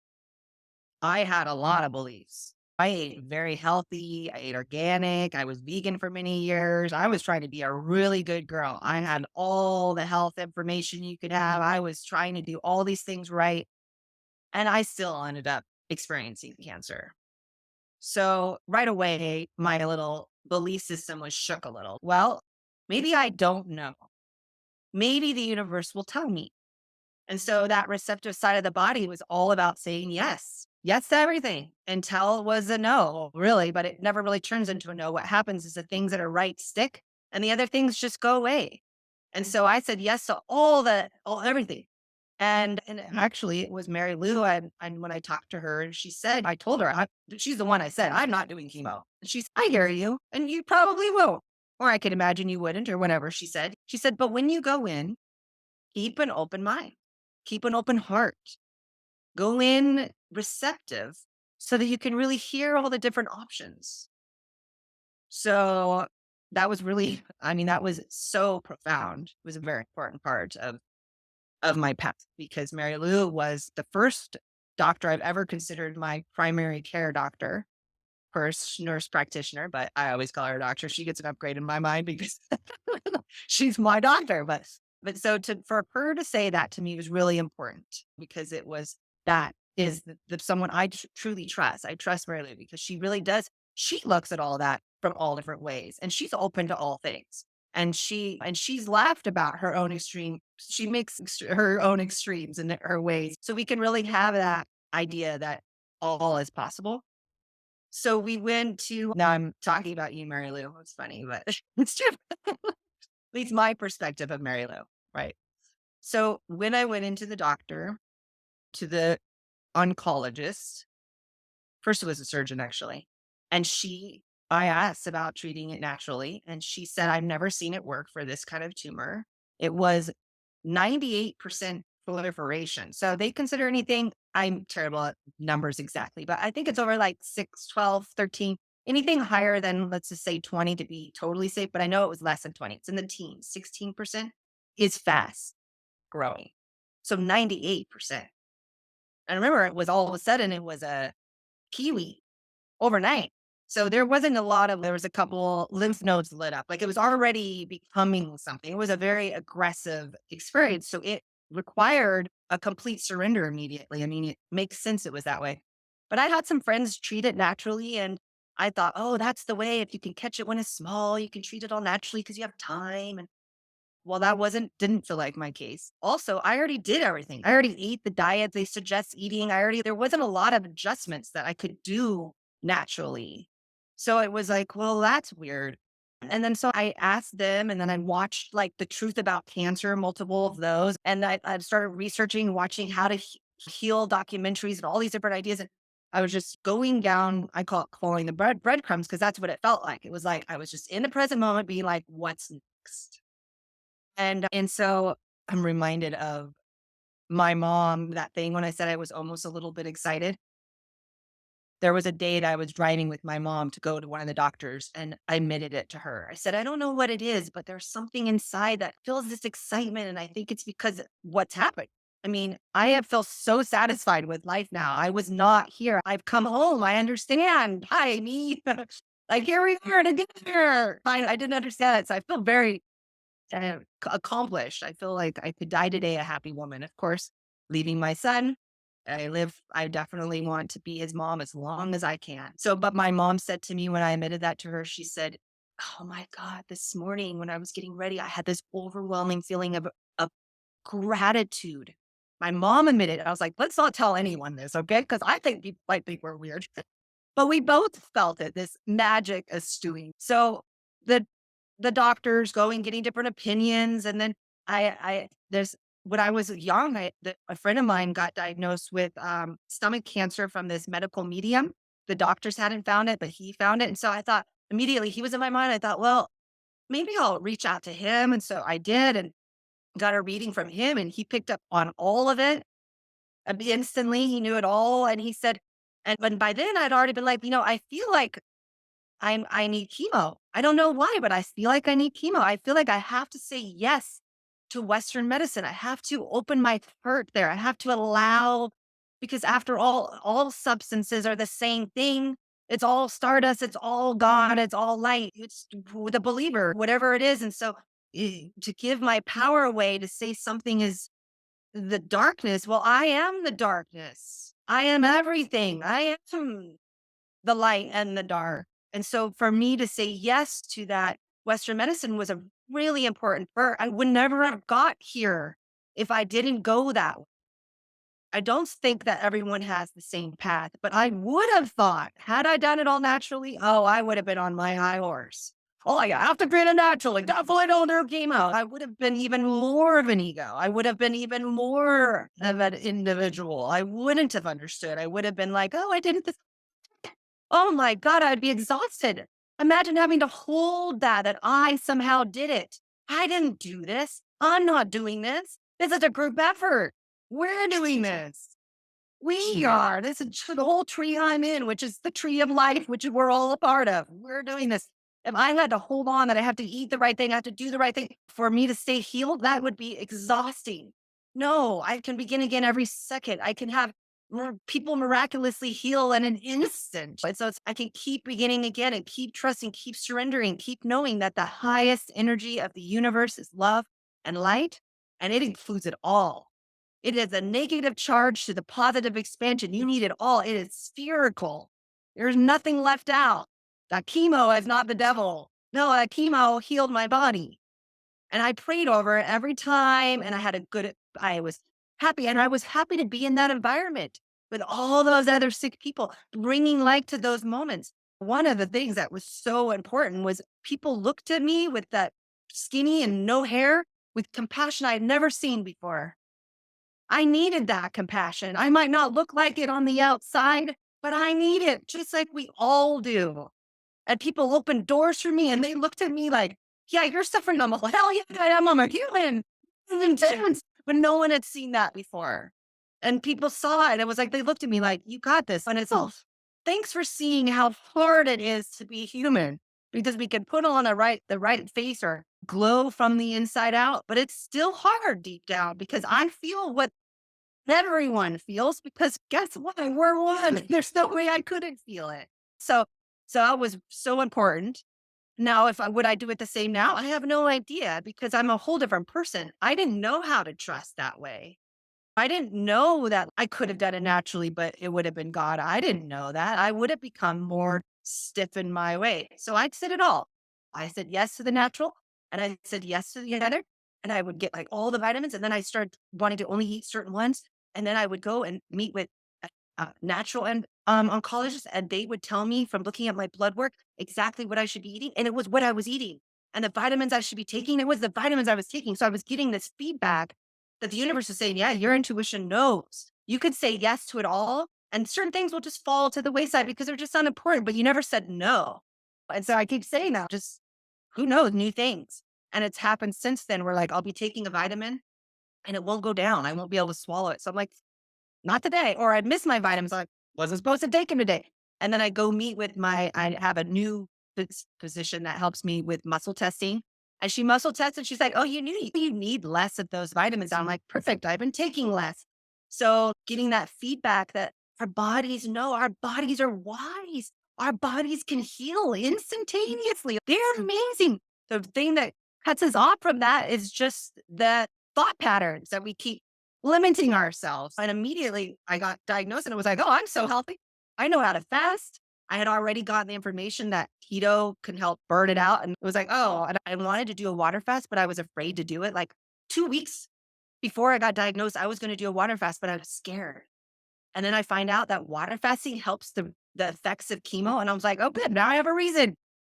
I had a lot of beliefs. I ate very healthy. I ate organic. I was vegan for many years. I was trying to be a really good girl. I had all the health information you could have. I was trying to do all these things right. And I still ended up experiencing cancer. So right away, my little belief system was shook a little. Well, maybe I don't know. Maybe the universe will tell me. And so that receptive side of the body was all about saying yes, yes to everything until it was a no, really, but it never really turns into a no. What happens is the things that are right stick and the other things just go away. And so I said yes to everything. And actually, it was Mary Lou. And when I talked to her, and she said, I told her, she's the one I said, I'm not doing chemo. And she's, I hear you, and you probably won't. Or I could imagine you wouldn't, or whatever she said. She said, but when you go in, keep an open mind. Keep an open heart. Go in receptive so that you can really hear all the different options. So that was really, that was so profound. It was a very important part of my path because Mary Lou was the first doctor I've ever considered my primary care doctor. First nurse practitioner, but I always call her a doctor. She gets an upgrade in my mind because she's my doctor. But so for her to say that to me was really important because it was that is the someone I truly trust. I trust Mary Lou because she really does. She looks at all that from all different ways, and she's open to all things. And she's laughed about her own extreme. She makes her own extremes in her ways, so we can really have that idea that all is possible. So we went to, now I'm talking about you, Mary Lou. It's funny, but it's true. At least my perspective of Mary Lou, right? So when I went into the doctor, to the oncologist, first it was a surgeon actually, and I asked about treating it naturally, and she said, I've never seen it work for this kind of tumor. It was 98% proliferation. So they consider anything, I'm terrible at numbers exactly, but I think it's over like 6, 12, 13, anything higher than, let's just say 20 to be totally safe. But I know it was less than 20. It's in the teens, 16% is fast growing. So 98%. And remember, it was all of a sudden, it was a kiwi overnight. So there wasn't there was a couple lymph nodes lit up. Like it was already becoming something. It was a very aggressive experience. So it required a complete surrender immediately. It makes sense it was that way. But I had some friends treat it naturally. And I thought, oh, that's the way. If you can catch it when it's small, you can treat it all naturally because you have time. And well, didn't feel like my case. Also, I already did everything. I already ate the diet they suggest eating. There wasn't a lot of adjustments that I could do naturally. So it was like, well, that's weird. And then so I asked them, and then I watched like The Truth About Cancer, multiple of those. And I started researching, watching how to heal documentaries and all these different ideas. And I was just going down, I call it following the breadcrumbs, because that's what it felt like. It was like I was just in the present moment being like, what's next? And so I'm reminded of my mom, that thing when I said I was almost a little bit excited. There was a day that I was driving with my mom to go to one of the doctors, and I admitted it to her. I said, I don't know what it is, but there's something inside that feels this excitement. And I think it's because what's happened. I have felt so satisfied with life now. I was not here. I've come home. I understand. Hi, me. Like here we are together. I didn't understand it. So I feel very accomplished. I feel like I could die today a happy woman. Of course, leaving my son. I definitely want to be his mom as long as I can. So, but my mom said to me when I admitted that to her, she said, "Oh my God, this morning when I was getting ready, I had this overwhelming feeling of gratitude." My mom admitted it. I was like, let's not tell anyone this, okay? Because I think people might think we're weird. But we both felt it, this magic is stewing. So the the doctors going, getting different opinions. And then there's, when I was young, a friend of mine got diagnosed with stomach cancer from this medical medium. The doctors hadn't found it, but he found it. And so I thought immediately he was in my mind. I thought, well, maybe I'll reach out to him. And so I did and got a reading from him and he picked up on all of it. And instantly he knew it all. And he said, and when by then I'd already been like, I feel like I need chemo. I don't know why, but I feel like I need chemo. I feel like I have to say yes to Western medicine. I have to open my heart there. I have to allow, because after all substances are the same thing. It's all stardust. It's all God. It's all light. It's the believer, whatever it is. And so to give my power away to say something is the darkness. Well, I am the darkness. I am everything. I am the light and the dark. And so for me to say yes to that, Western medicine was a really important part. I would never have got here if I didn't go that way. I don't think that everyone has the same path, but I would have thought, had I done it all naturally, oh, I would have been on my high horse. Oh, you have to treat it naturally. Definitely don't do chemo. I would have been even more of an ego. I would have been even more of an individual. I wouldn't have understood. I would have been like, oh, I did it this. Oh my God, I'd be exhausted. Imagine having to hold that I somehow did it. I didn't do this. I'm not doing this. This is a group effort. We're doing this. We are. This is the whole tree I'm in, which is the tree of life, which we're all a part of. We're doing this. If I had to hold on that I have to eat the right thing, I have to do the right thing for me to stay healed, that would be exhausting. No, I can begin again every second. I can have people miraculously heal in an instant. And so I can keep beginning again and keep trusting, keep surrendering, keep knowing that the highest energy of the universe is love and light, and it includes it all. It is a negative charge to the positive expansion. You need it all. It is spherical. There's nothing left out. That chemo is not the devil. No, that chemo healed my body. And I prayed over it every time. And I was happy. And I was happy to be in that environment with all those other sick people, bringing light to those moments. One of the things that was so important was people looked at me with that skinny and no hair with compassion I'd never seen before. I needed that compassion. I might not look like it on the outside, but I need it just like we all do. And people opened doors for me and they looked at me like, yeah, you're suffering. I'm like, hell yeah, I am. I'm a human. It's intense. But no one had seen that before. And people saw it. It was like, they looked at me like, you got this. And it's, oh, thanks for seeing how hard it is to be human, because we can put on the right face or glow from the inside out, but it's still hard deep down because I feel what everyone feels, because guess what? We're one. There's no way I couldn't feel it. So that was so important. Now, would I do it the same now? I have no idea, because I'm a whole different person. I didn't know how to trust that way. I didn't know that I could have done it naturally, but it would have been God. I didn't know that. I would have become more stiff in my way. So I said it all. I said yes to the natural, and I said yes to the other. And I would get like all the vitamins. And then I started wanting to only eat certain ones. And then I would go and meet with natural and oncologists, and they would tell me from looking at my blood work exactly what I should be eating. And it was what I was eating. And the vitamins I should be taking, it was the vitamins I was taking. So I was getting this feedback that the universe is saying, yeah, your intuition knows. You could say yes to it all, and certain things will just fall to the wayside because they're just unimportant, but you never said no. And so I keep saying that, just who knows, new things. And it's happened since then where like I'll be taking a vitamin and it won't go down. I won't be able to swallow it. So I'm like, not today. Or I'd miss my vitamins. I wasn't supposed to take them today. And then I go meet with I have a new physician that helps me with muscle testing. And she muscle tests and she's like, oh, you need less of those vitamins. I'm like, perfect. I've been taking less. So getting that feedback that our bodies know, our bodies are wise. Our bodies can heal instantaneously. They're amazing. The thing that cuts us off from that is just the thought patterns that we keep limiting ourselves. And immediately I got diagnosed and it was like, oh, I'm so healthy. I know how to fast. I had already gotten the information that keto can help burn it out. And it was like, oh, and I wanted to do a water fast, but I was afraid to do it. Like 2 weeks before I got diagnosed, I was going to do a water fast, but I was scared. And then I find out that water fasting helps the effects of chemo. And I was like, oh, good. Now I have a reason.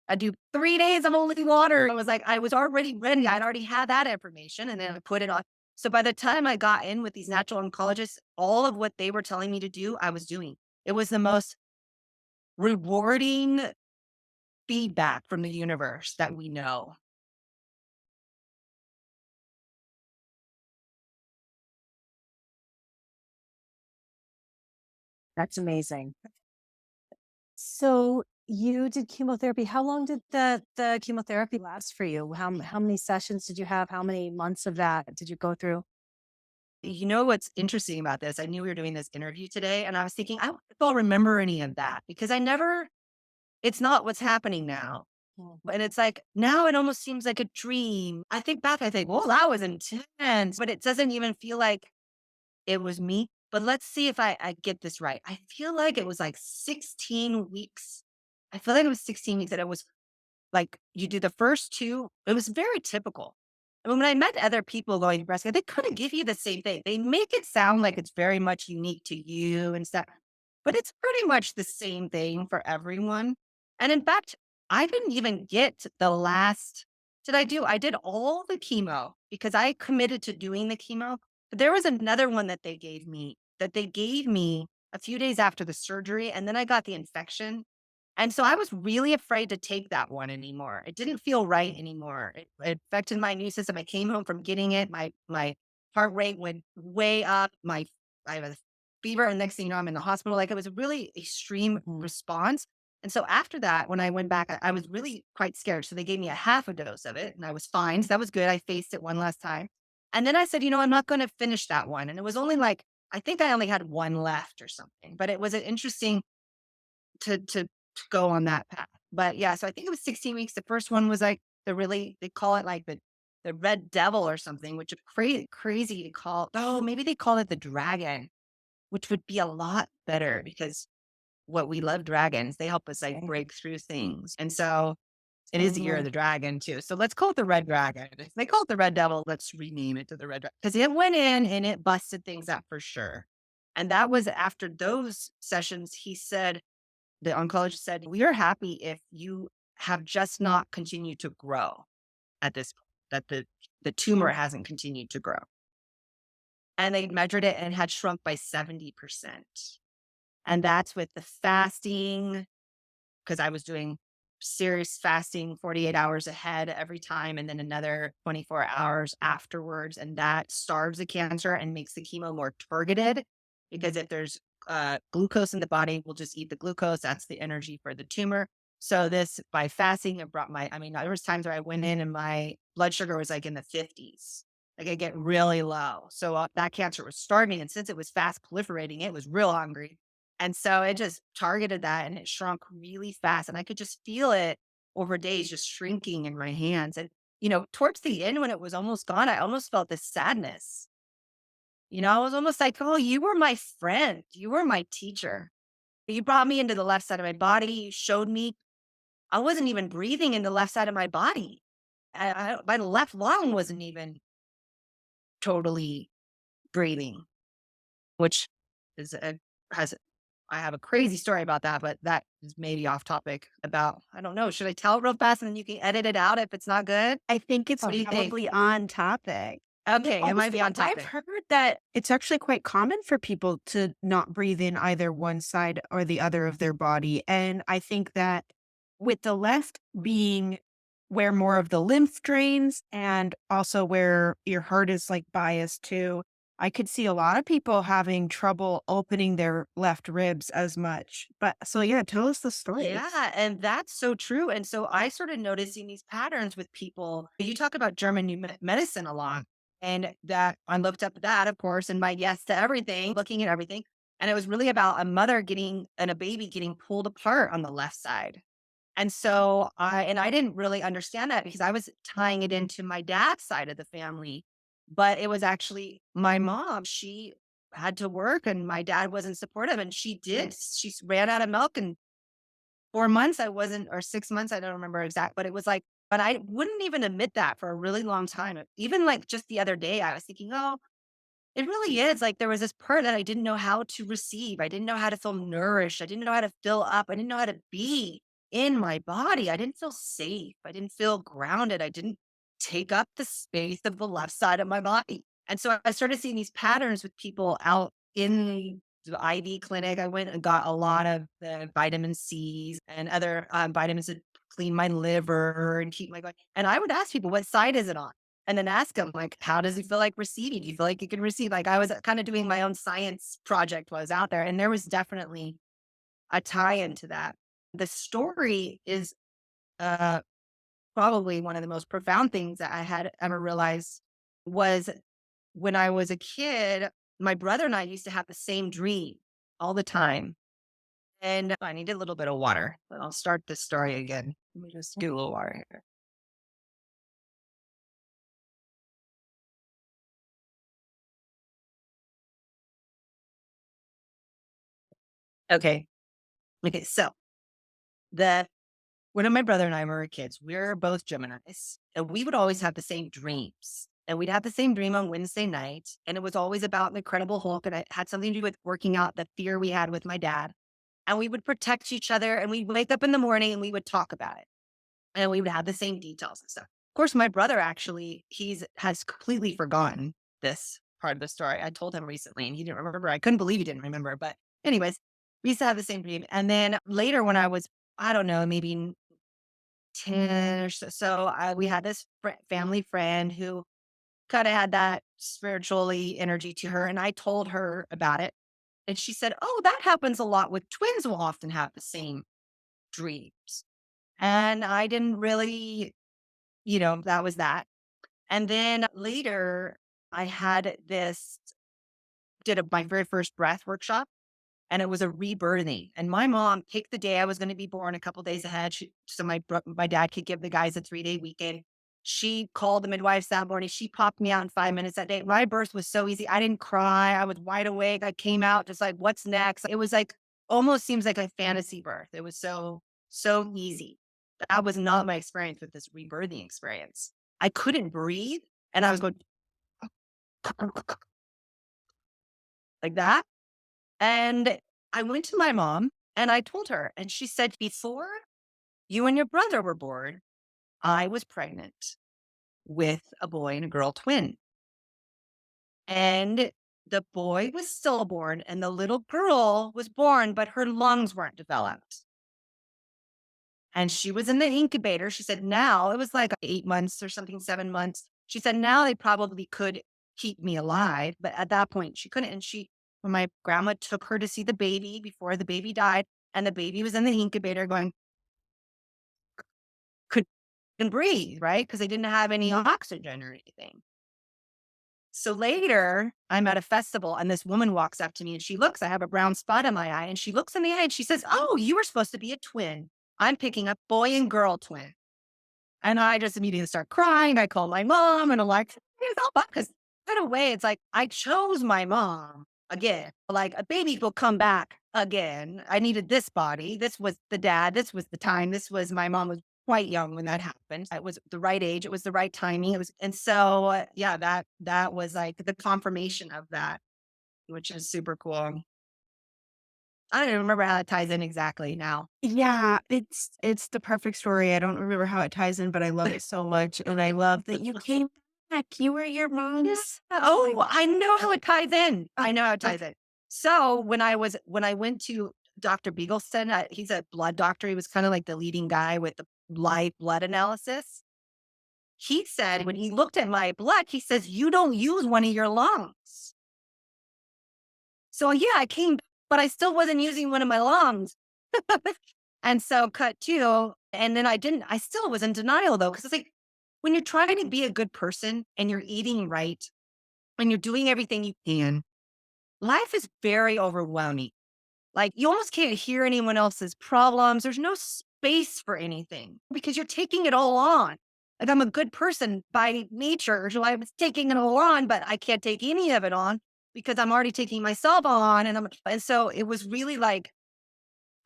I do 3 days of only water. I was like, I was already ready. I'd already had that information and then I put it on. So by the time I got in with these natural oncologists, all of what they were telling me to do, I was doing. It was the most rewarding feedback from the universe that we know. That's amazing. So you did chemotherapy. How long did the chemotherapy last for you? How many sessions did you have? How many months of that did you go through? You know what's interesting about this? I knew we were doing this interview today, and I was thinking, I don't know if I'll remember any of that because it's not what's happening now. Mm. And it's like, now it almost seems like a dream. I think back, I think, well, that was intense, but it doesn't even feel like it was me. But let's see if I get this right. I feel like it was like 16 weeks. I feel like it was 16 weeks that it was like you do the first two. It was very typical. I mean, when I met other people going to breast cancer, they couldn't give you the same thing. They make it sound like it's very much unique to you and stuff, but it's pretty much the same thing for everyone. And in fact, I didn't even get the last, did I do? I did all the chemo because I committed to doing the chemo. But there was another one that they gave me a few days after the surgery. And then I got the infection. And so I was really afraid to take that one anymore. It didn't feel right anymore. It affected my immune system. I came home from getting it. My heart rate went way up. I have a fever, and next thing you know, I'm in the hospital. Like it was a really extreme response. And so after that, when I went back, I was really quite scared. So they gave me a half a dose of it, and I was fine. So that was good. I faced it one last time, and then I said, I'm not going to finish that one. And it was only like I think I only had one left or something. But it was an interesting to go on that path. But yeah, so I think it was 16 weeks. The first one was like they call it like the red devil or something, which is crazy to call. Oh, maybe they call it the dragon, which would be a lot better because what we love dragons, they help us like break through things. And so it is the year of the dragon too. So let's call it the red dragon. If they call it the red devil, let's rename it to the red dragon because it went in and it busted things up for sure. And that was after those sessions, the oncologist said, we are happy if you have just not continued to grow at this point, that the tumor hasn't continued to grow. And they measured it and had shrunk by 70%. And that's with the fasting, because I was doing serious fasting 48 hours ahead every time and then another 24 hours afterwards. And that starves the cancer and makes the chemo more targeted because if there's glucose in the body, we'll just eat the glucose. That's the energy for the tumor. So this, by fasting, it brought there was times where I went in and my blood sugar was like in the 50s. Like I get really low. So that cancer was starving. And since it was fast proliferating, it was real hungry. And so it just targeted that and it shrunk really fast. And I could just feel it over days, just shrinking in my hands. And, towards the end, when it was almost gone, I almost felt this sadness. I was almost like, oh, you were my friend. You were my teacher. You brought me into the left side of my body. You showed me I wasn't even breathing in the left side of my body. My left lung wasn't even totally breathing, which I have a crazy story about that, but that is maybe off topic I don't know. Should I tell it real fast and then you can edit it out if it's not good? I think it's What do you think? probably on topic. Okay, it might be on topic. I've heard that it's actually quite common for people to not breathe in either one side or the other of their body. And I think that with the left being where more of the lymph drains and also where your heart is like biased to, I could see a lot of people having trouble opening their left ribs as much. But so yeah, tell us the story. Yeah, and that's so true. And so I started noticing these patterns with people. You talk about German new medicine a lot. And that I looked up that, of course, and my yes to everything, looking at everything. And it was really about a mother and a baby getting pulled apart on the left side. And so I didn't really understand that because I was tying it into my dad's side of the family, but it was actually my mom. She had to work and my dad wasn't supportive and she ran out of milk and 4 months I wasn't, or 6 months, I don't remember exact, but it was like, but I wouldn't even admit that for a really long time. Even like just the other day, I was thinking, oh, it really is. Like there was this part that I didn't know how to receive. I didn't know how to feel nourished. I didn't know how to fill up. I didn't know how to be in my body. I didn't feel safe. I didn't feel grounded. I didn't take up the space of the left side of my body. And so I started seeing these patterns with people out in the IV clinic. I went and got a lot of the vitamin C's and other vitamins to clean my liver and keep my gut. And I would ask people, what side is it on? And then ask them, like, how does it feel like receiving? Do you feel like you can receive? Like I was kind of doing my own science project while I was out there. And there was definitely a tie into that. The story is uh, probably one of the most profound things that I had ever realized was when I was a kid, my brother and I used to have the same dream all the time. And I need a little bit of water, but I'll start this story again. Let me just get a little water here. Okay. Okay. So the when my brother and I were kids, we were both Geminis, and we would always have the same dreams. And we'd have the same dream on Wednesday night, and it was always about the Incredible Hulk, and it had something to do with working out the fear we had with my dad. And we would protect each other, and we'd wake up in the morning and we would talk about it, and we would have the same details and stuff. Of course, my brother actually has completely forgotten this part of the story. I told him recently, and he didn't remember. I couldn't believe he didn't remember. But anyways, we used to have the same dream. And then later, when I was, I don't know, maybe 10 or so, we had this family friend who kind of had that spiritually energy to her. And I told her about it. And she said, oh, that happens a lot with twins will often have the same dreams. And I didn't really, that was that. And then later I had my very first breath workshop. And it was a rebirthing. And my mom picked the day I was going to be born a couple days ahead. So my dad could give the guys a 3-day weekend. She called the midwives that morning. She popped me out in 5 minutes that day. My birth was so easy. I didn't cry. I was wide awake. I came out just like, what's next? It was like, almost seems like a fantasy birth. It was so easy. That was not my experience with this rebirthing experience. I couldn't breathe. And I was going like that. And I went to my mom and I told her, and she said, before you and your brother were born, I was pregnant with a boy and a girl twin. And the boy was stillborn and the little girl was born, but her lungs weren't developed. And she was in the incubator. She said, now it was like 8 months or something, 7 months. She said, now they probably could keep me alive. But at that point, she couldn't. And when my grandma took her to see the baby before the baby died, and the baby was in the incubator going, couldn't breathe, right? Because they didn't have any oxygen or anything. So later, I'm at a festival and this woman walks up to me and she looks, I have a brown spot in my eye, and she looks in the eye and she says, oh, you were supposed to be a twin. I'm picking up boy and girl twin. And I just immediately start crying. I call my mom and I'm like, because in a way, it's like I chose my mom again. Like a baby will come back again. I needed this body. This was the dad. This was the time. My mom was quite young when that happened. It was the right age. It was the right timing. And so, yeah, that was like the confirmation of that, which is super cool. I don't remember how it ties in exactly now. Yeah, it's the perfect story. I don't remember how it ties in, but I love it so much. And I love that you came back. You were your mom's. Oh, I know how it ties in. I know how it ties in. So when I went to Dr. Beagleston, he's a blood doctor. He was kind of like the leading guy with the live blood analysis. He said, when he looked at my blood, he says, you don't use one of your lungs. So yeah, I came, but I still wasn't using one of my lungs. And so cut two. And then I still was in denial though. Cause it's like, when you're trying to be a good person and you're eating right and you're doing everything you can, life is very overwhelming. Like you almost can't hear anyone else's problems. There's no space for anything because you're taking it all on. Like I'm a good person by nature. So I was taking it all on, but I can't take any of it on because I'm already taking myself on. And so it was really like,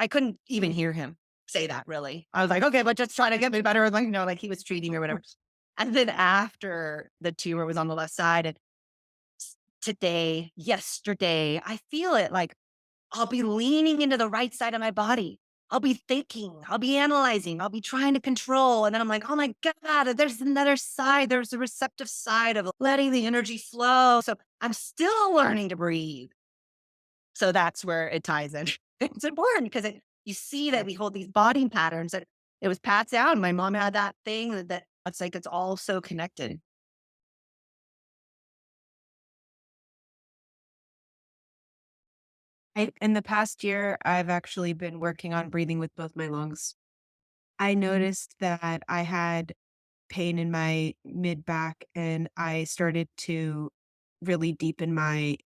I couldn't even hear him say that really. I was like, okay, but just try to get me better. Like, like he was treating me or whatever. And then after the tumor was on the left side and yesterday, I feel it like I'll be leaning into the right side of my body. I'll be thinking, I'll be analyzing, I'll be trying to control. And then I'm like, oh my God, there's another side. There's a receptive side of letting the energy flow. So I'm still learning to breathe. So that's where it ties in. It's important because you see that we hold these body patterns that it was passed down. My mom had that thing that it's like it's all so connected. In the past year, I've actually been working on breathing with both my lungs. I noticed that I had pain in my mid back and I started to really deepen my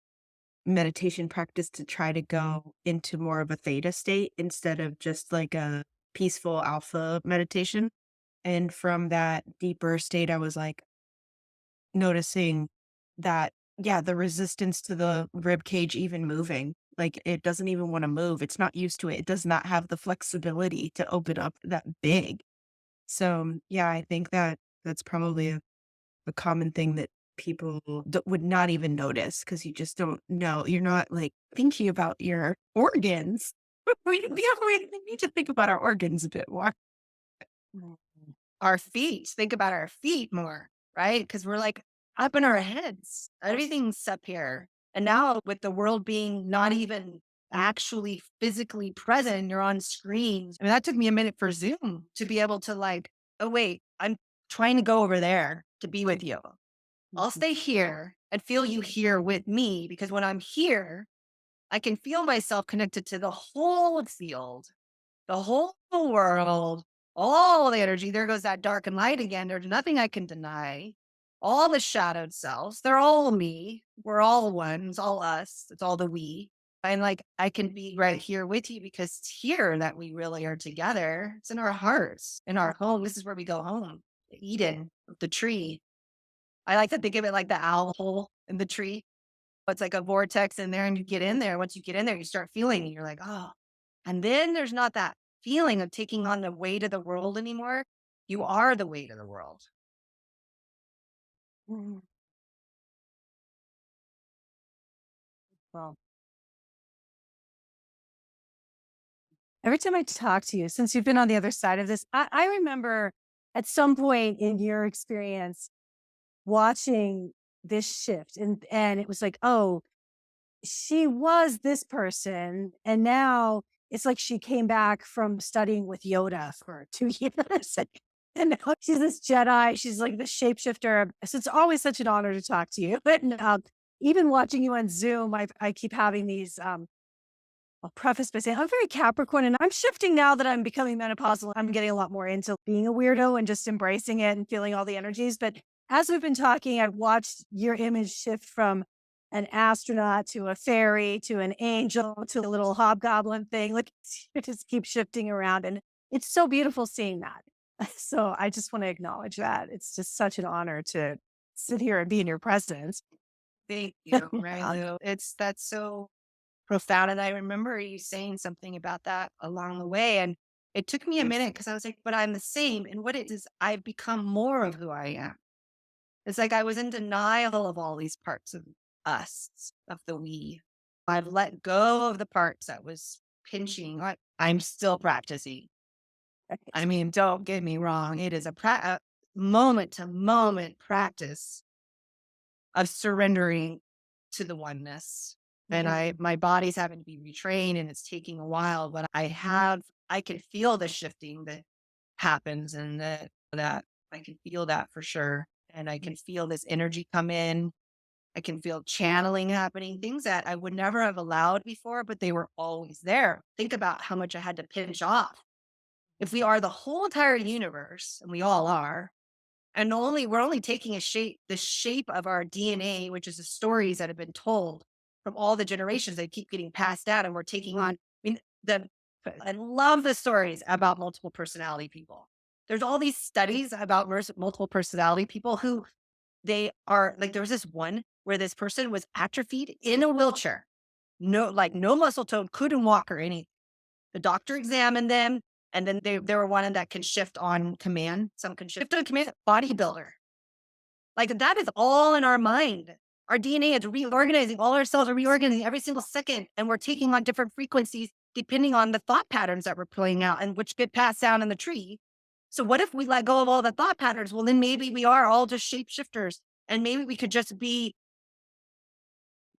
meditation practice to try to go into more of a theta state instead of just like a peaceful alpha meditation. And from that deeper state, I was like noticing that, yeah, the resistance to the rib cage even moving, like it doesn't even want to move. It's not used to it. It does not have the flexibility to open up that big. So, yeah, I think that that's probably a common thing that people would not even notice because you just don't know. You're not like thinking about your organs. We need to think about our organs a bit more. Our feet, think about our feet more, right? Because we're like up in our heads. Everything's up here. And now with the world being not even actually physically present, you're on screens. I mean, that took me a minute for Zoom to be able to like, oh, wait, I'm trying to go over there to be with you. I'll stay here and feel you here with me because when I'm here, I can feel myself connected to the whole field, the whole world, all the energy. There goes that dark and light again. There's nothing I can deny. All the shadowed selves, they're all me. We're all one. It's all us. It's all the we. And like, I can be right here with you because it's here that we really are together. It's in our hearts, in our home. This is where we go home. Eden, the tree. I like to think of it like the owl hole in the tree. It's like a vortex in there and you get in there. Once you get in there, you start feeling it. You're like, oh, and then there's not that feeling of taking on the weight of the world anymore. You are the weight of the world. Well, every time I talk to you, since you've been on the other side of this, I remember at some point in your experience watching this shift and it was like, oh, she was this person and now it's like she came back from studying with Yoda for 2 years and now she's this Jedi. She's like the shapeshifter. So it's always such an honor to talk to you. But even watching you on Zoom, I keep having these I'll preface by saying I'm very Capricorn and I'm shifting now that I'm becoming menopausal. I'm getting a lot more into being a weirdo and just embracing it and feeling all the energies. But as we've been talking, I've watched your image shift from an astronaut to a fairy to an angel to a little hobgoblin thing. Like it just keeps shifting around. And it's so beautiful seeing that. So I just want to acknowledge that. It's just such an honor to sit here and be in your presence. Thank you, Railu. That's so profound. And I remember you saying something about that along the way. And it took me a minute because I was like, but I'm the same. And what it is, I've become more of who I am. It's like I was in denial of all these parts of us, of the we. I've let go of the parts that was pinching. I'm still practicing. I mean, don't get me wrong. It is a moment to moment practice of surrendering to the oneness. And my body's having to be retrained and it's taking a while, but I can feel the shifting that happens and that I can feel that for sure. And I can feel this energy come in. I can feel channeling happening, things that I would never have allowed before, but they were always there. Think about how much I had to pinch off. If we are the whole entire universe, and we all are, and we're only taking the shape of our DNA, which is the stories that have been told from all the generations that keep getting passed down, and we're taking on. I mean, I love the stories about multiple personality people. There's all these studies about multiple personality people who they are like, there was this one where this person was atrophied in a wheelchair. No, like no muscle tone, couldn't walk or anything. The doctor examined them, and then they were one that can shift on command. Some can shift on command. Bodybuilder. Like that is all in our mind. Our DNA is reorganizing. All our cells are reorganizing every single second, and we're taking on different frequencies depending on the thought patterns that we're playing out and which get passed down in the tree. So what if we let go of all the thought patterns? Well, then maybe we are all just shapeshifters, and maybe we could just be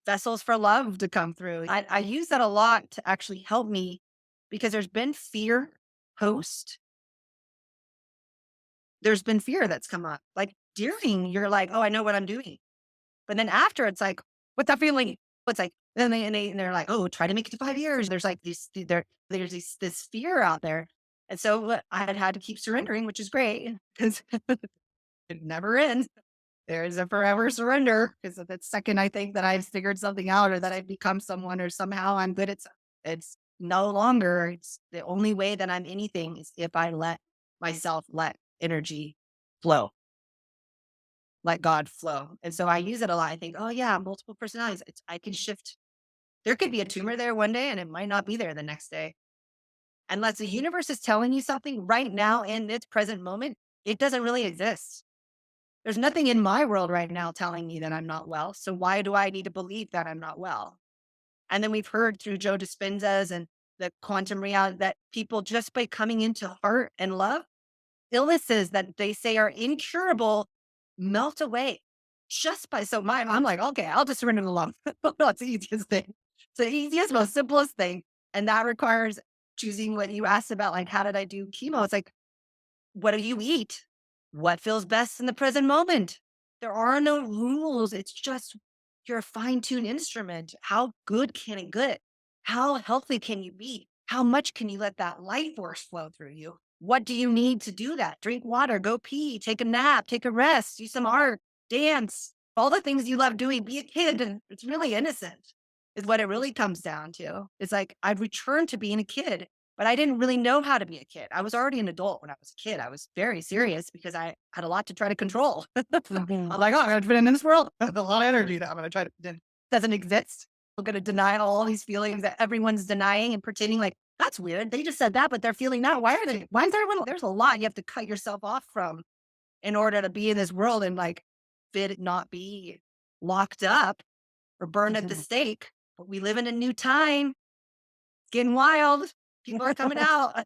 vessels for love to come through. I use that a lot to actually help me because there's been fear post. There's been fear that's come up. Like during, you're like, oh, I know what I'm doing. But then after, it's like, what's that feeling? It's like, then they're like, oh, try to make it to 5 years. There's like this fear out there. And so I had to keep surrendering, which is great because it never ends. There is a forever surrender because the second I think that I've figured something out or that I've become someone or somehow I'm good at it's no longer. It's the only way that I'm anything is if I let myself let energy flow, let God flow. And so I use it a lot. I think, oh yeah, multiple personalities. I can shift. There could be a tumor there one day and it might not be there the next day. Unless the universe is telling you something right now in this present moment, it doesn't really exist. There's nothing in my world right now telling me that I'm not well. So why do I need to believe that I'm not well? And then we've heard through Joe Dispenza's and the quantum reality that people just by coming into heart and love, illnesses that they say are incurable melt away just by, so I'm like, okay, I'll just surrender the love. That's the easiest thing. It's the easiest, most simplest thing. And that requires choosing what you asked about, like, how did I do chemo? It's like, what do you eat? What feels best in the present moment? There are no rules. It's just you're a fine-tuned instrument. How good can it get? How healthy can you be? How much can you let that life force flow through you? What do you need to do that? Drink water, go pee, take a nap, take a rest, do some art, dance, all the things you love doing. Be a kid. And it's really innocent, is what it really comes down to. It's like I've returned to being a kid. But I didn't really know how to be a kid. I was already an adult when I was a kid. I was very serious because I had a lot to try to control. I'm like, oh, I'm going to fit in this world. I have a lot of energy that I'm going to try to fit in. Doesn't exist. I'm going to deny all these feelings that everyone's denying and pretending like, that's weird. They just said that, but they're feeling that. Why is everyone? There's a lot you have to cut yourself off from in order to be in this world and like fit, not be locked up or burned at the stake. But we live in a new time. It's getting wild. People are coming out.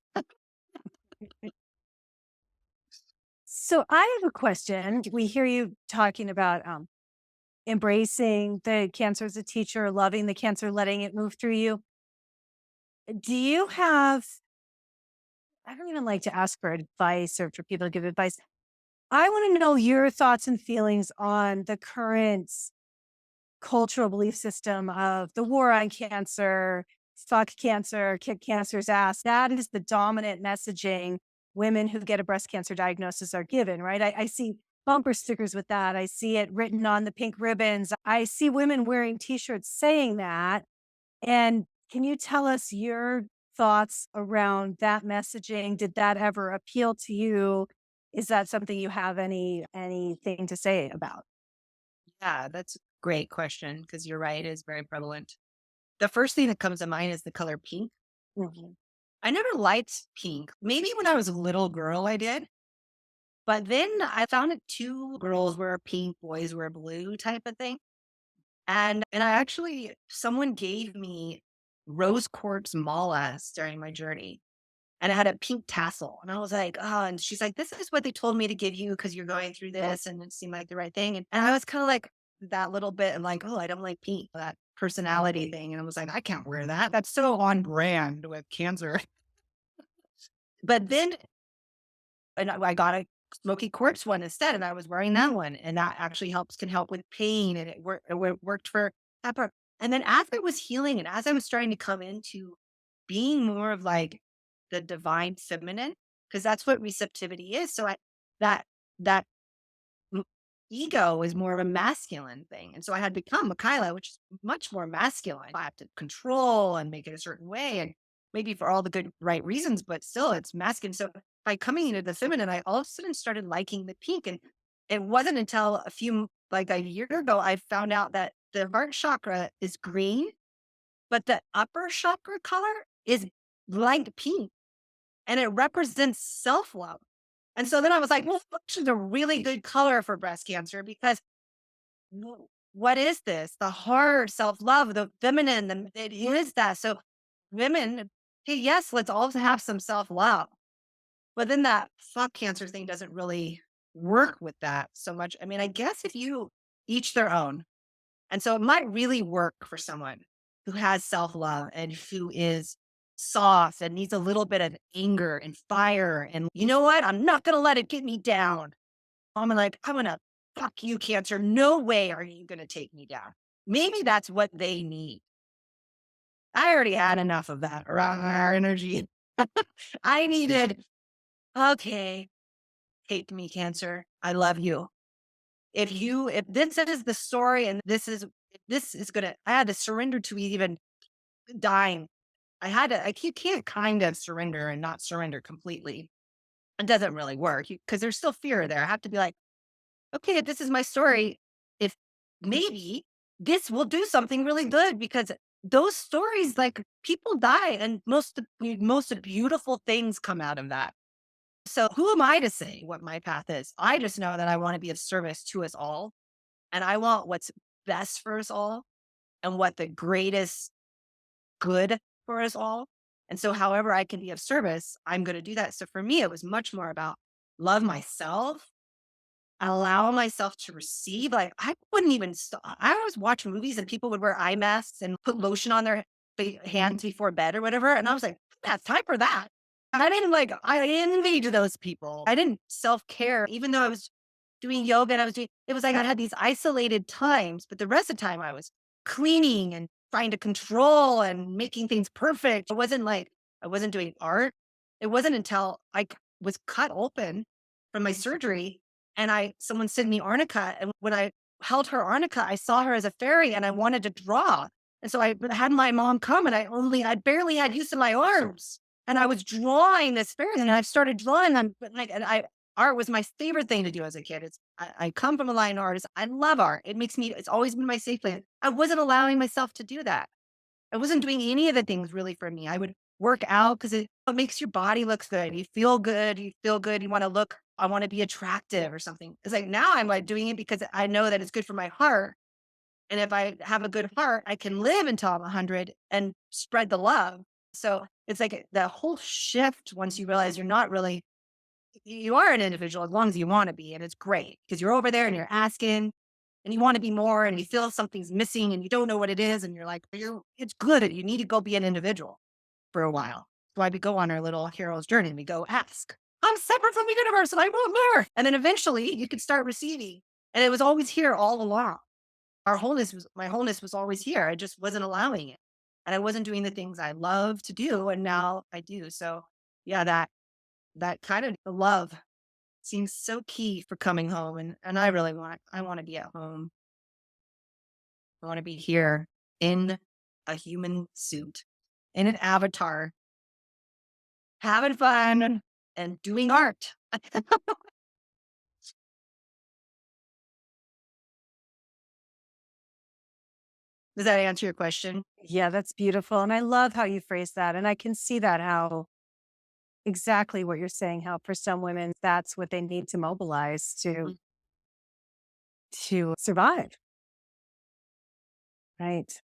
So I have a question. We hear you talking about embracing the cancer as a teacher, loving the cancer, letting it move through you. Do you have, I don't even like to ask for advice or for people to give advice. I want to know your thoughts and feelings on the current cultural belief system of the war on cancer, fuck cancer, kick cancer's ass. That is the dominant messaging women who get a breast cancer diagnosis are given, right? I see bumper stickers with that. I see it written on the pink ribbons. I see women wearing t-shirts saying that. And can you tell us your thoughts around that messaging? Did that ever appeal to you? Is that something you have anything to say about? Yeah, that's a great question because you're right, it is very prevalent. The first thing that comes to mind is the color pink. Mm-hmm. I never liked pink. Maybe when I was a little girl, I did. But then I found it two girls were pink, boys were blue type of thing. And I actually, someone gave me rose quartz malas during my journey. And it had a pink tassel. And I was like, oh, and she's like, this is what they told me to give you because you're going through this. And it seemed like the right thing. And I was kind of like that little bit and like, oh, I don't like pink, that personality thing. And I was like, I can't wear that. That's so on brand with cancer. But then, and I got a smoky quartz one instead, and I was wearing that one. And that actually can help with pain. And it worked for that part. And then as I was healing and as I was starting to come into being more of like the divine feminine, because that's what receptivity is. So that ego is more of a masculine thing. And so I had become Mikiala, which is much more masculine. I have to control and make it a certain way. And maybe for all the good, right reasons, but still it's masculine. So by coming into the feminine, I all of a sudden started liking the pink. And it wasn't until like a year ago, I found out that the heart chakra is green, but the upper chakra color is light pink and it represents self-love. And so then I was like, well, this is a really good color for breast cancer because what is this? The heart, self-love, the feminine, it is that. So women, hey, yes, let's all have some self-love. But then that fuck cancer thing doesn't really work with that so much. I mean, I guess if you each their own. And so it might really work for someone who has self-love and who is soft and needs a little bit of anger and fire. And you know what? I'm not going to let it get me down. I'm going to fuck you, cancer. No way are you going to take me down. Maybe that's what they need. I already had enough of that around our energy. I needed, okay, hate me, cancer. I love you. If this is the story and this is I had to surrender to even dying. You can't kind of surrender and not surrender completely. It doesn't really work because there's still fear there. I have to be like, okay, if this is my story, if maybe this will do something really good because those stories, like people die and most beautiful things come out of that. So who am I to say what my path is? I just know that I want to be of service to us all. And I want what's best for us all and what the greatest good for us all. And so however I can be of service, I'm going to do that. So for me, it was much more about love myself, allow myself to receive. Like I wouldn't even stop. I was watching movies and people would wear eye masks and put lotion on their hands before bed or whatever. And I was like, that's time for that. I envied those people. I didn't self-care, even though I was doing yoga and it was like I had these isolated times, but the rest of the time I was cleaning and trying to control and making things perfect. I wasn't doing art. It wasn't until was cut open from my surgery and someone sent me arnica. And when I held her arnica, I saw her as a fairy and I wanted to draw. And so I had my mom come and I barely had use of my arms. And I was drawing this fairy and I started drawing them. Art was my favorite thing to do as a kid. I come from a line artist. I love art. It's always been my safe place. I wasn't allowing myself to do that. I wasn't doing any of the things really for me. I would work out because it makes your body look good. You feel good. You want to look, I want to be attractive or something. It's like now I'm like doing it because I know that it's good for my heart. And if I have a good heart, I can live until I'm 100 and spread the love. So it's like the whole shift once you realize you are an individual as long as you want to be. And it's great because you're over there and you're asking and you want to be more and you feel something's missing and you don't know what it is. And you're like, it's good. You need to go be an individual for a while. So we go on our little hero's journey and we go ask. I'm separate from the universe and I want more. And then eventually you can start receiving. And it was always here all along. My wholeness was always here. I just wasn't allowing it. And I wasn't doing the things I love to do. And now I do. So yeah, that kind of love seems so key for coming home. And I want to be at home. I want to be here in a human suit, in an avatar, having fun and doing art. Does that answer your question? Yeah, that's beautiful. And I love how you phrase that. And I can see that how exactly what you're saying, how for some women, that's what they need to mobilize to survive. Right.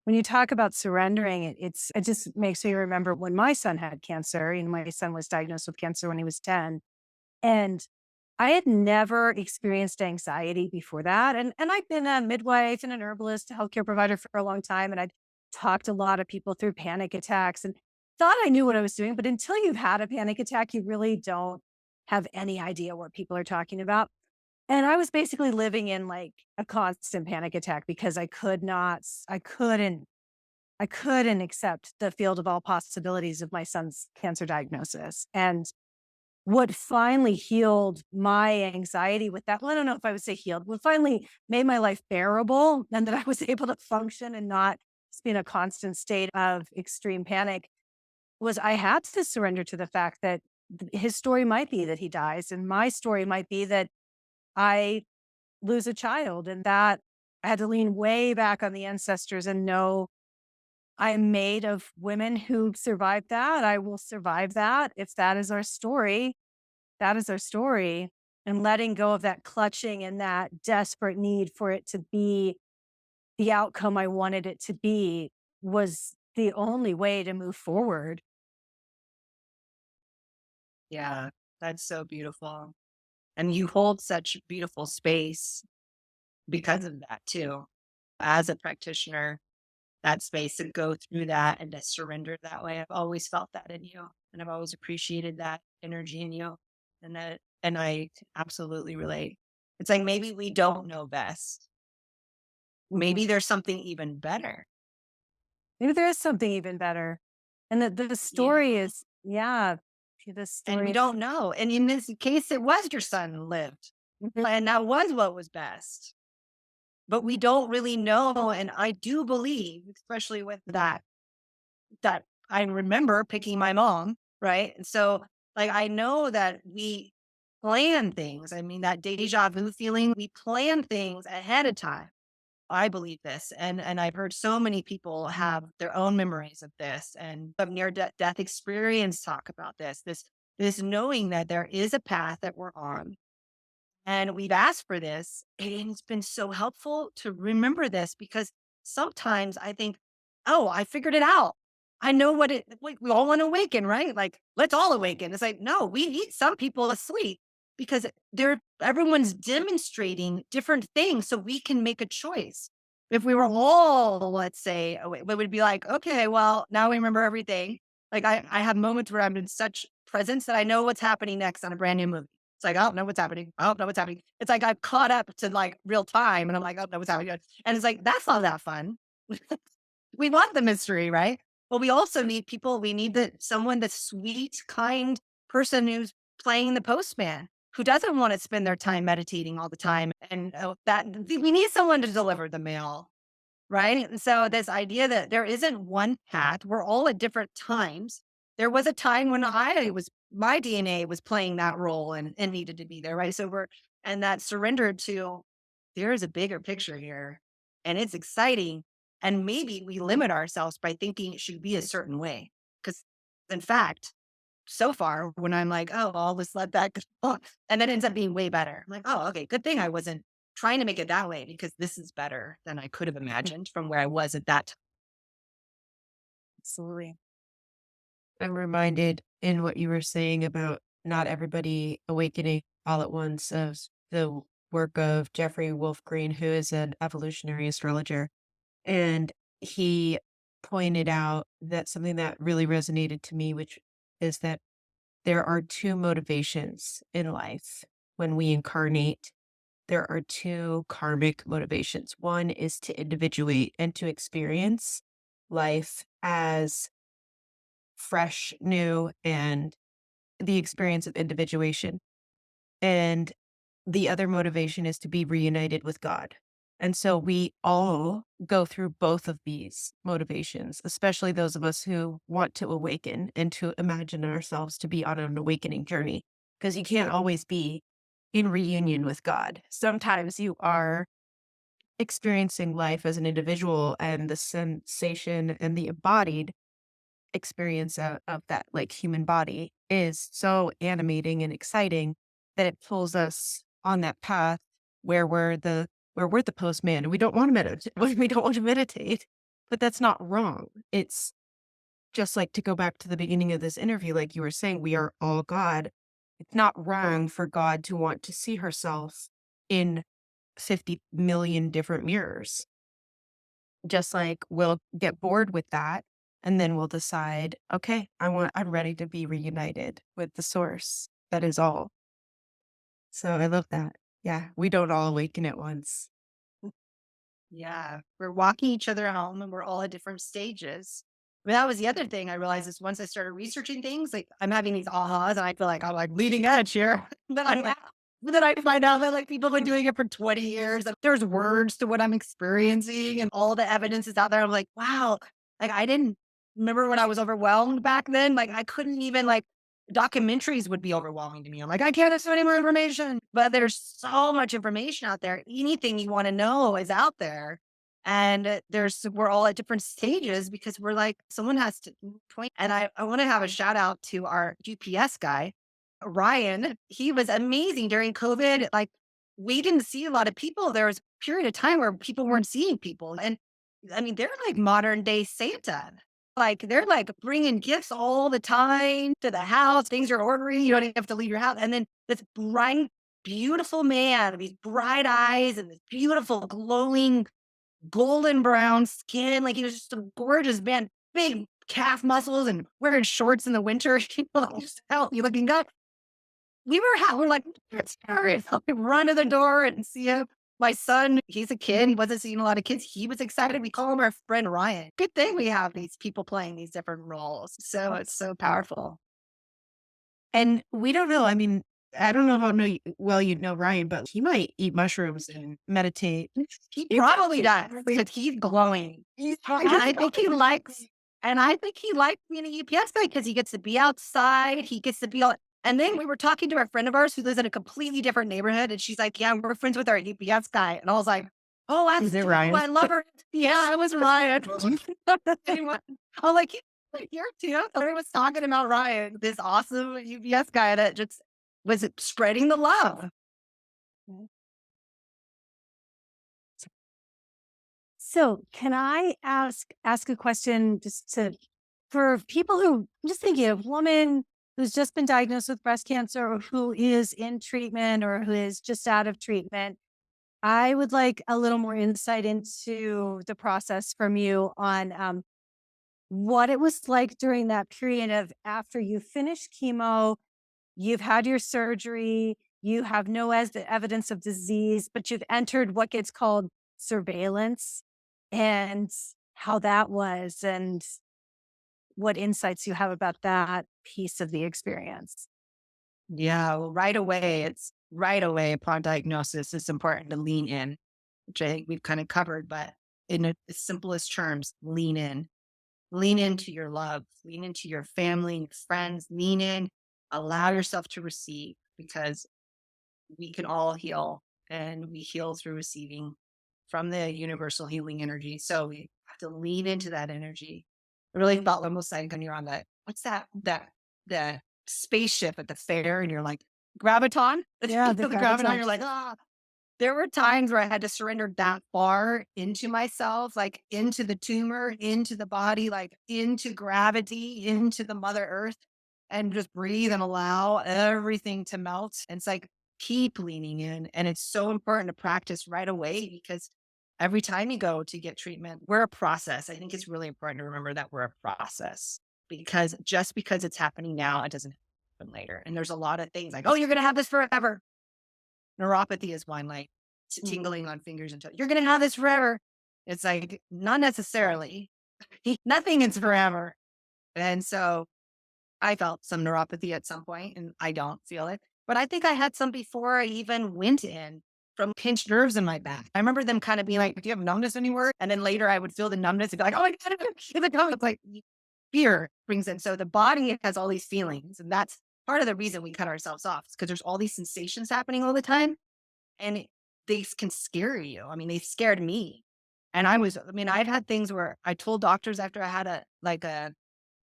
When you talk about surrendering, it just makes me remember when my son had cancer. My son was diagnosed with cancer when he was 10. And I had never experienced anxiety before that. And I've been a midwife and an herbalist, a healthcare provider for a long time. And I'd talked a lot of people through panic attacks and thought I knew what I was doing. But until you've had a panic attack, you really don't have any idea what people are talking about. And I was basically living in like a constant panic attack because I couldn't accept the field of all possibilities of my son's cancer diagnosis. And what finally healed my anxiety with that, well, I don't know if I would say healed, what finally made my life bearable and that I was able to function and not just be in a constant state of extreme panic was I had to surrender to the fact that his story might be that he dies, and my story might be that I lose a child, and that I had to lean way back on the ancestors and know I am made of women who survived that. I will survive that. If that is our story, that is our story. And letting go of that clutching and that desperate need for it to be the outcome I wanted it to be was the only way to move forward. Yeah, that's so beautiful. And you hold such beautiful space because of that too. As a practitioner, that space to go through that and to surrender that way. I've always felt that in you. And I've always appreciated that energy in you. And I absolutely relate. It's like maybe we don't know best. Maybe there's something even better. Maybe there is something even better. And that the Yeah. story is, yeah, the And story. we don't know. And in this case, it was your son who lived. And that was what was best. But we don't really know. And I do believe, especially with that I remember picking my mom, right? And so, like, I know that we plan things. I mean, that deja vu feeling, we plan things ahead of time. I believe this. And I've heard so many people have their own memories of this and of near death experience talk about this knowing that there is a path that we're on. And we've asked for this, and it's been so helpful to remember this because sometimes I think, oh, I figured it out. I know what we all want to awaken, right? Like, let's all awaken. It's like, no, we need some people asleep because everyone's demonstrating different things so we can make a choice. If we were all, let's say, awake, we would be like, okay, well, now we remember everything. Like I have moments where I'm in such presence that I know what's happening next on a brand new movie. It's like, I don't know what's happening. I don't know what's happening. It's like I've caught up to like real time and I'm like, I don't know what's happening. And it's like, that's not that fun. We want the mystery, right? But we also need people. We need someone that's sweet, kind person who's playing the postman who doesn't want to spend their time meditating all the time. And that we need someone to deliver the mail, right? And so this idea that there isn't one path, we're all at different times. There was a time when my DNA was playing that role and needed to be there, right? And that surrendered to, there is a bigger picture here and it's exciting. And maybe we limit ourselves by thinking it should be a certain way. Because in fact, so far when I'm like, oh, I'll just let that go. And then it ends up being way better. I'm like, oh, okay, good thing I wasn't trying to make it that way because this is better than I could have imagined from where I was at that time. Absolutely. I'm reminded in what you were saying about not everybody awakening all at once of the work of Jeffrey Wolf Green, who is an evolutionary astrologer. And he pointed out that something that really resonated to me, which is that there are two motivations in life when we incarnate. There are two karmic motivations. One is to individuate and to experience life as fresh, new, and the experience of individuation. And the other motivation is to be reunited with God. And so we all go through both of these motivations, especially those of us who want to awaken and to imagine ourselves to be on an awakening journey, because you can't always be in reunion with God. Sometimes you are experiencing life as an individual, and the sensation and the embodied experience of that like human body is so animating and exciting that it pulls us on that path where we're the postman and we don't want to meditate. We don't want to meditate, but that's not wrong. It's just like, to go back to the beginning of this interview, like you were saying, we are all God. It's not wrong for God to want to see herself in 50 million different mirrors. Just like we'll get bored with that and then we'll decide, okay, I'm ready to be reunited with the source that is all. So I love that. Yeah, we don't all awaken at once. Yeah. We're walking each other home and we're all at different stages. But that was the other thing I realized is once I started researching things, like I'm having these ahas and I feel like I'm like leading edge here. But then I find out that like people have been doing it for 20 years. And there's words to what I'm experiencing and all the evidence is out there. I'm like, wow, like I didn't remember when I was overwhelmed back then? Like I couldn't even like documentaries would be overwhelming to me. I'm like, I can't have any more information. But there's so much information out there. Anything you want to know is out there. And we're all at different stages because we're like, someone has to point. And I want to have a shout out to our GPS guy, Ryan. He was amazing during COVID. Like we didn't see a lot of people. There was a period of time where people weren't seeing people. And I mean, they're like modern day Santa. Like they're like bringing gifts all the time to the house. Things are ordering. You don't even have to leave your house. And then this bright, beautiful man, with these bright eyes and this beautiful glowing golden brown skin. Like he was just a gorgeous man, big calf muscles and wearing shorts in the winter. Just healthy looking guy. We're like, it's scary. We run to the door and see him. My son, he's a kid. He wasn't seeing a lot of kids. He was excited. We call him our friend Ryan. Good thing we have these people playing these different roles. So it's so powerful. And we don't know. I mean, I don't know how well you know Ryan, but he might eat mushrooms and meditate. He probably does because he's glowing. And I think he likes being a UPS guy because he gets to be outside. He gets to be out. And then we were talking to a friend of ours who lives in a completely different neighborhood. And she's like, yeah, we're friends with our UPS guy. And I was like, oh, Is it Ryan? I love her. Yeah, it was Ryan. I was like, you're too. I was talking about Ryan, this awesome UPS guy that just was spreading the love. So can I ask a question for people who, I'm just thinking of a woman who's just been diagnosed with breast cancer or who is in treatment or who is just out of treatment. I would like a little more insight into the process from you on what it was like during that period of after you finished chemo, you've had your surgery, you have no evidence of disease, but you've entered what gets called surveillance, and how that was and what insights you have about that piece of the experience. Yeah, well, right away upon diagnosis, it's important to lean in, which I think we've kind of covered, but in the simplest terms, lean in. Lean into your love, lean into your family and friends, lean in, allow yourself to receive because we can all heal and we heal through receiving from the universal healing energy. So we have to lean into that energy. I really felt almost like when you're on the spaceship at the fair and you're like, graviton. Yeah, the graviton. You're like, ah. There were times where I had to surrender that far into myself, like into the tumor, into the body, like into gravity, into the Mother Earth, and just breathe and allow everything to melt. And it's like, keep leaning in. And it's so important to practice right away because every time you go to get treatment, we're a process. I think it's really important to remember that we're a process because just because it's happening now, it doesn't happen later. And there's a lot of things like, oh, you're going to have this forever. Neuropathy is one, like tingling on fingers and toes. You're going to have this forever. It's like, not necessarily. Nothing is forever. And so I felt some neuropathy at some point and I don't feel it. But I think I had some before I even went in from pinched nerves in my back. I remember them kind of being like, do you have numbness anywhere? And then later I would feel the numbness and be like, oh my God, it's like fear brings in. So the body has all these feelings. And that's part of the reason we cut ourselves off is because there's all these sensations happening all the time. And they can scare you. I mean, they scared me. And I've had things where I told doctors after I had a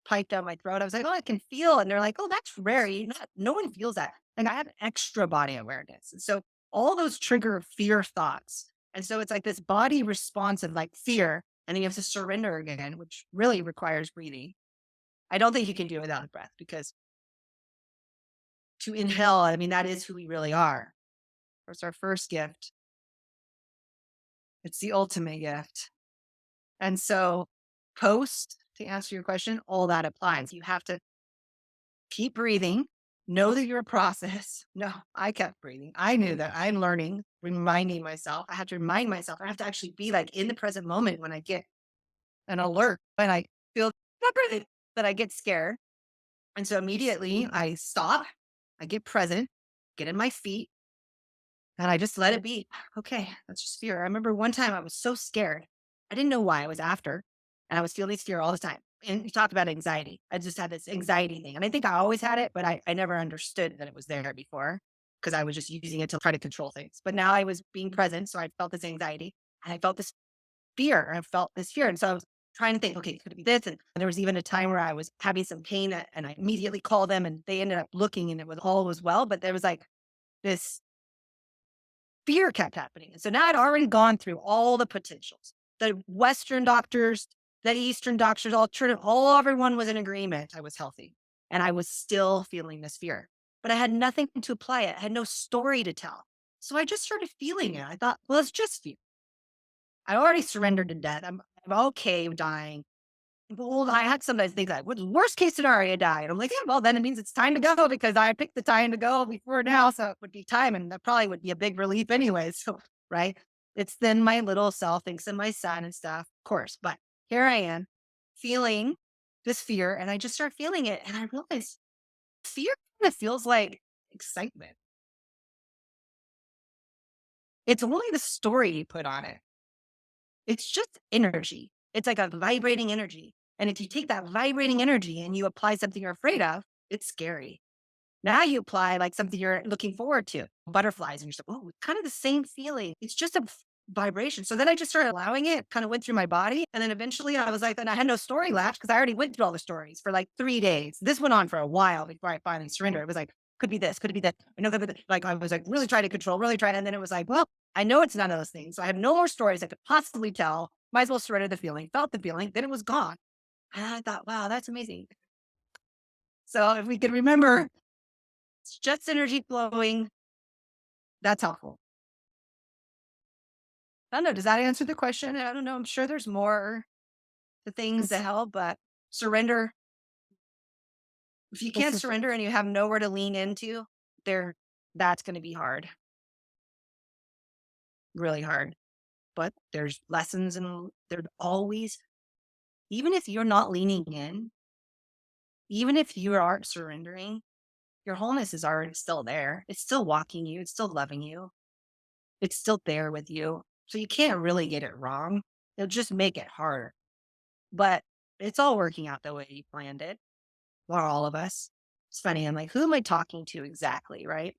pipe down my throat, I was like, oh, I can feel. And they're like, oh, that's rare. No one feels that. And I have extra body awareness. And so all those trigger fear thoughts. And so it's like this body response of like fear. And then you have to surrender again, which really requires breathing. I don't think you can do it without a breath because to inhale, I mean, that is who we really are. It's our first gift. It's the ultimate gift. And so post, to answer your question, all that applies. You have to keep breathing, know that you're a process. No, I kept breathing. I knew that I'm learning, reminding myself. I have to remind myself. I have to actually be like in the present moment when I get an alert, when I feel that I get scared. And so immediately I stop, I get present, get in my feet, and I just let it be. Okay, that's just fear. I remember one time I was so scared. I didn't know why I was after. And I was feeling fear all the time. and you talked about anxiety. I just had this anxiety thing. And I think I always had it, but I never understood that it was there before because I was just using it to try to control things. But now I was being present. So I felt this anxiety and I felt this fear. I felt this fear. And so I was trying to think, okay, could it be this? And there was even a time where I was having some pain and I immediately called them and they ended up looking and it was all was well. But there was like this fear kept happening. And so now I'd already gone through all the potentials. The Western doctors, the Eastern doctors, everyone was in agreement I was healthy. And I was still feeling this fear. But I had nothing to apply it. I had no story to tell. So I just started feeling it. I thought, well, it's just fear. I already surrendered to death. I'm okay with dying. Well, I had sometimes think that worst case scenario, I die. And I'm like, yeah, well, then it means it's time to go because I picked the time to go before now. So it would be time. And that probably would be a big relief anyway. So, right. It's then my little self thinks of my son and stuff, of course. But here I am feeling this fear and I just start feeling it. And I realize fear kind of feels like excitement. It's only the story you put on it. It's just energy. It's like a vibrating energy. And if you take that vibrating energy and you apply something you're afraid of, it's scary. Now you apply like something you're looking forward to, butterflies, and you're like, oh, it's kind of the same feeling. It's just a vibration. So then I just started allowing it, kind of went through my body. And then eventually I was like, then I had no story left because I already went through all the stories for like 3 days. This went on for a while before I finally surrendered. It was like, could be this, could it be that? I know, could be that. Like I was like really trying to control, really trying. And then it was like, well, I know it's none of those things. So I have no more stories I could possibly tell. Might as well surrender the feeling, felt the feeling, then it was gone. And I thought, wow, that's amazing. So if we could remember, it's just energy flowing. That's helpful. I don't know. Does that answer the question? I don't know. I'm sure there's more the things that help, but surrender. If you can't surrender and you have nowhere to lean into, that's going to be hard. Really hard. But there's lessons and there's always, even if you're not leaning in, even if you aren't surrendering, your wholeness is already still there. It's still walking you. It's still loving you. It's still there with you. So you can't really get it wrong. It'll just make it harder. But it's all working out the way you planned it. For all of us. It's funny. I'm like, who am I talking to exactly? Right?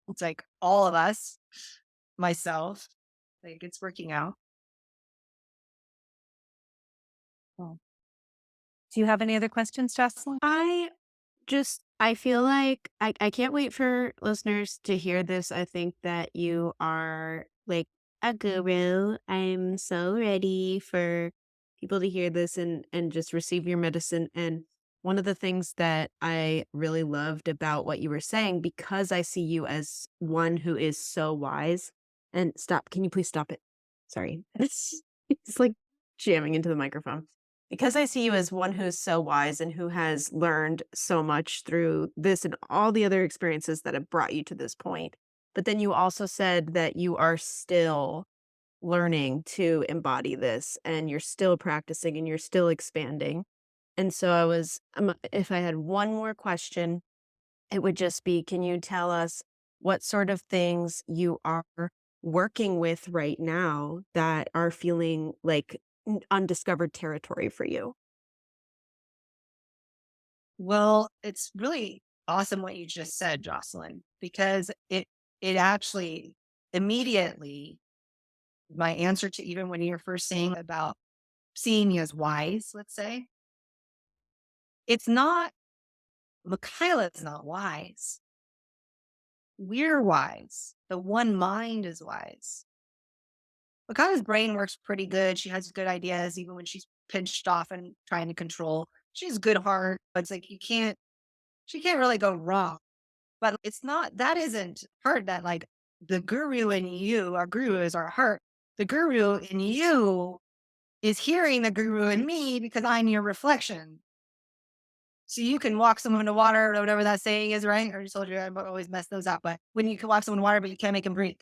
It's like all of us, myself. Like it's working out. Do you have any other questions, Jocelyn? I feel like I can't wait for listeners to hear this. I think that you are like a guru. I'm so ready for people to hear this and just receive your medicine. And one of the things that I really loved about what you were saying, because I see you as one who is so wise. And stop, can you please stop it? Sorry. It's like jamming into the microphone. Because I see you as one who's so wise and who has learned so much through this and all the other experiences that have brought you to this point. But then you also said that you are still learning to embody this and you're still practicing and you're still expanding. And so if I had one more question, it would just be, can you tell us what sort of things you are working with right now that are feeling like undiscovered territory for you? Well, it's really awesome what you just said, Jocelyn, because it actually immediately my answer to even when you were first saying about seeing me as wise, let's say, it's not Mikiala's not wise. We're wise. The one mind is wise. Mikiala's brain works pretty good. She has good ideas, even when she's pinched off and trying to control. She has good heart. But it's like she can't really go wrong. But it's not, that isn't her that like the guru in you, our guru is our heart. The guru in you is hearing the guru in me because I'm your reflection. So you can walk someone to water or whatever that saying is, right? Or I told you I always mess those up. But when you can walk someone to water, but you can't make them breathe,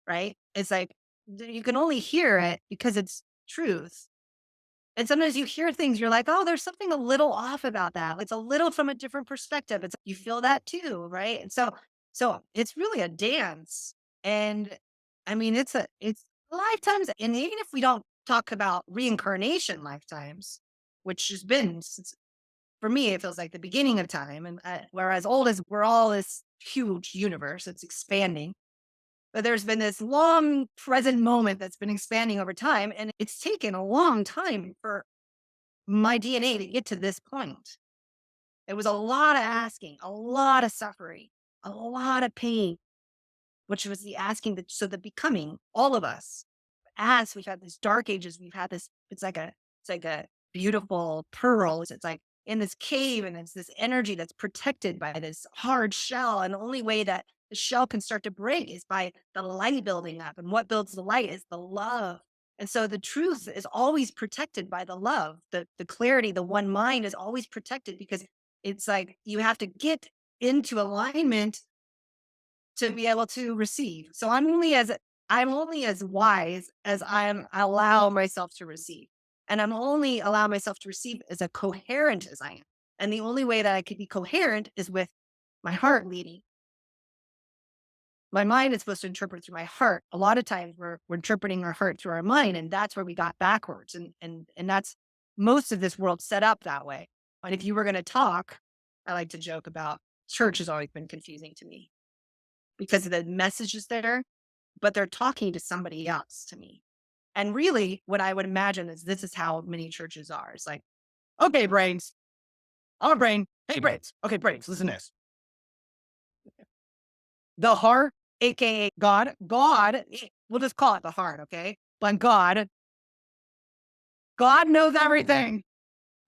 right? It's like you can only hear it because it's truth. And sometimes you hear things, you're like, oh, there's something a little off about that. It's a little from a different perspective. It's you feel that too, right? And so it's really a dance. And I mean, it's lifetimes. And even if we don't talk about reincarnation lifetimes, which has been since, for me, it feels like the beginning of time. And whereas old as we're all this huge universe, it's expanding. But there's been this long present moment that's been expanding over time. And it's taken a long time for my DNA to get to this point. It was a lot of asking, a lot of suffering, a lot of pain, which was the asking, so the becoming, all of us. As we've had these dark ages, we've had this, it's like a beautiful pearl. It's like in this cave, and it's this energy that's protected by this hard shell. And the only way that the shell can start to break is by the light building up. And what builds the light is the love. And so the truth is always protected by the love, the clarity, the one mind is always protected, because it's like you have to get into alignment to be able to receive. So I'm only as wise as I allow myself to receive. And I'm only allow myself to receive as a coherent as I am. And the only way that I could be coherent is with my heart leading. My mind is supposed to interpret through my heart. A lot of times we're interpreting our heart through our mind, and that's where we got backwards. And that's most of this world set up that way. And if you were going to talk, I like to joke about church has always been confusing to me, because the message is there, but they're talking to somebody else to me. And really what I would imagine is this is how many churches are. It's like, okay, brains, I'm a brain. Hey, brains. Okay, brains, listen to this. The heart, AKA God, we'll just call it the heart, okay? But God knows everything.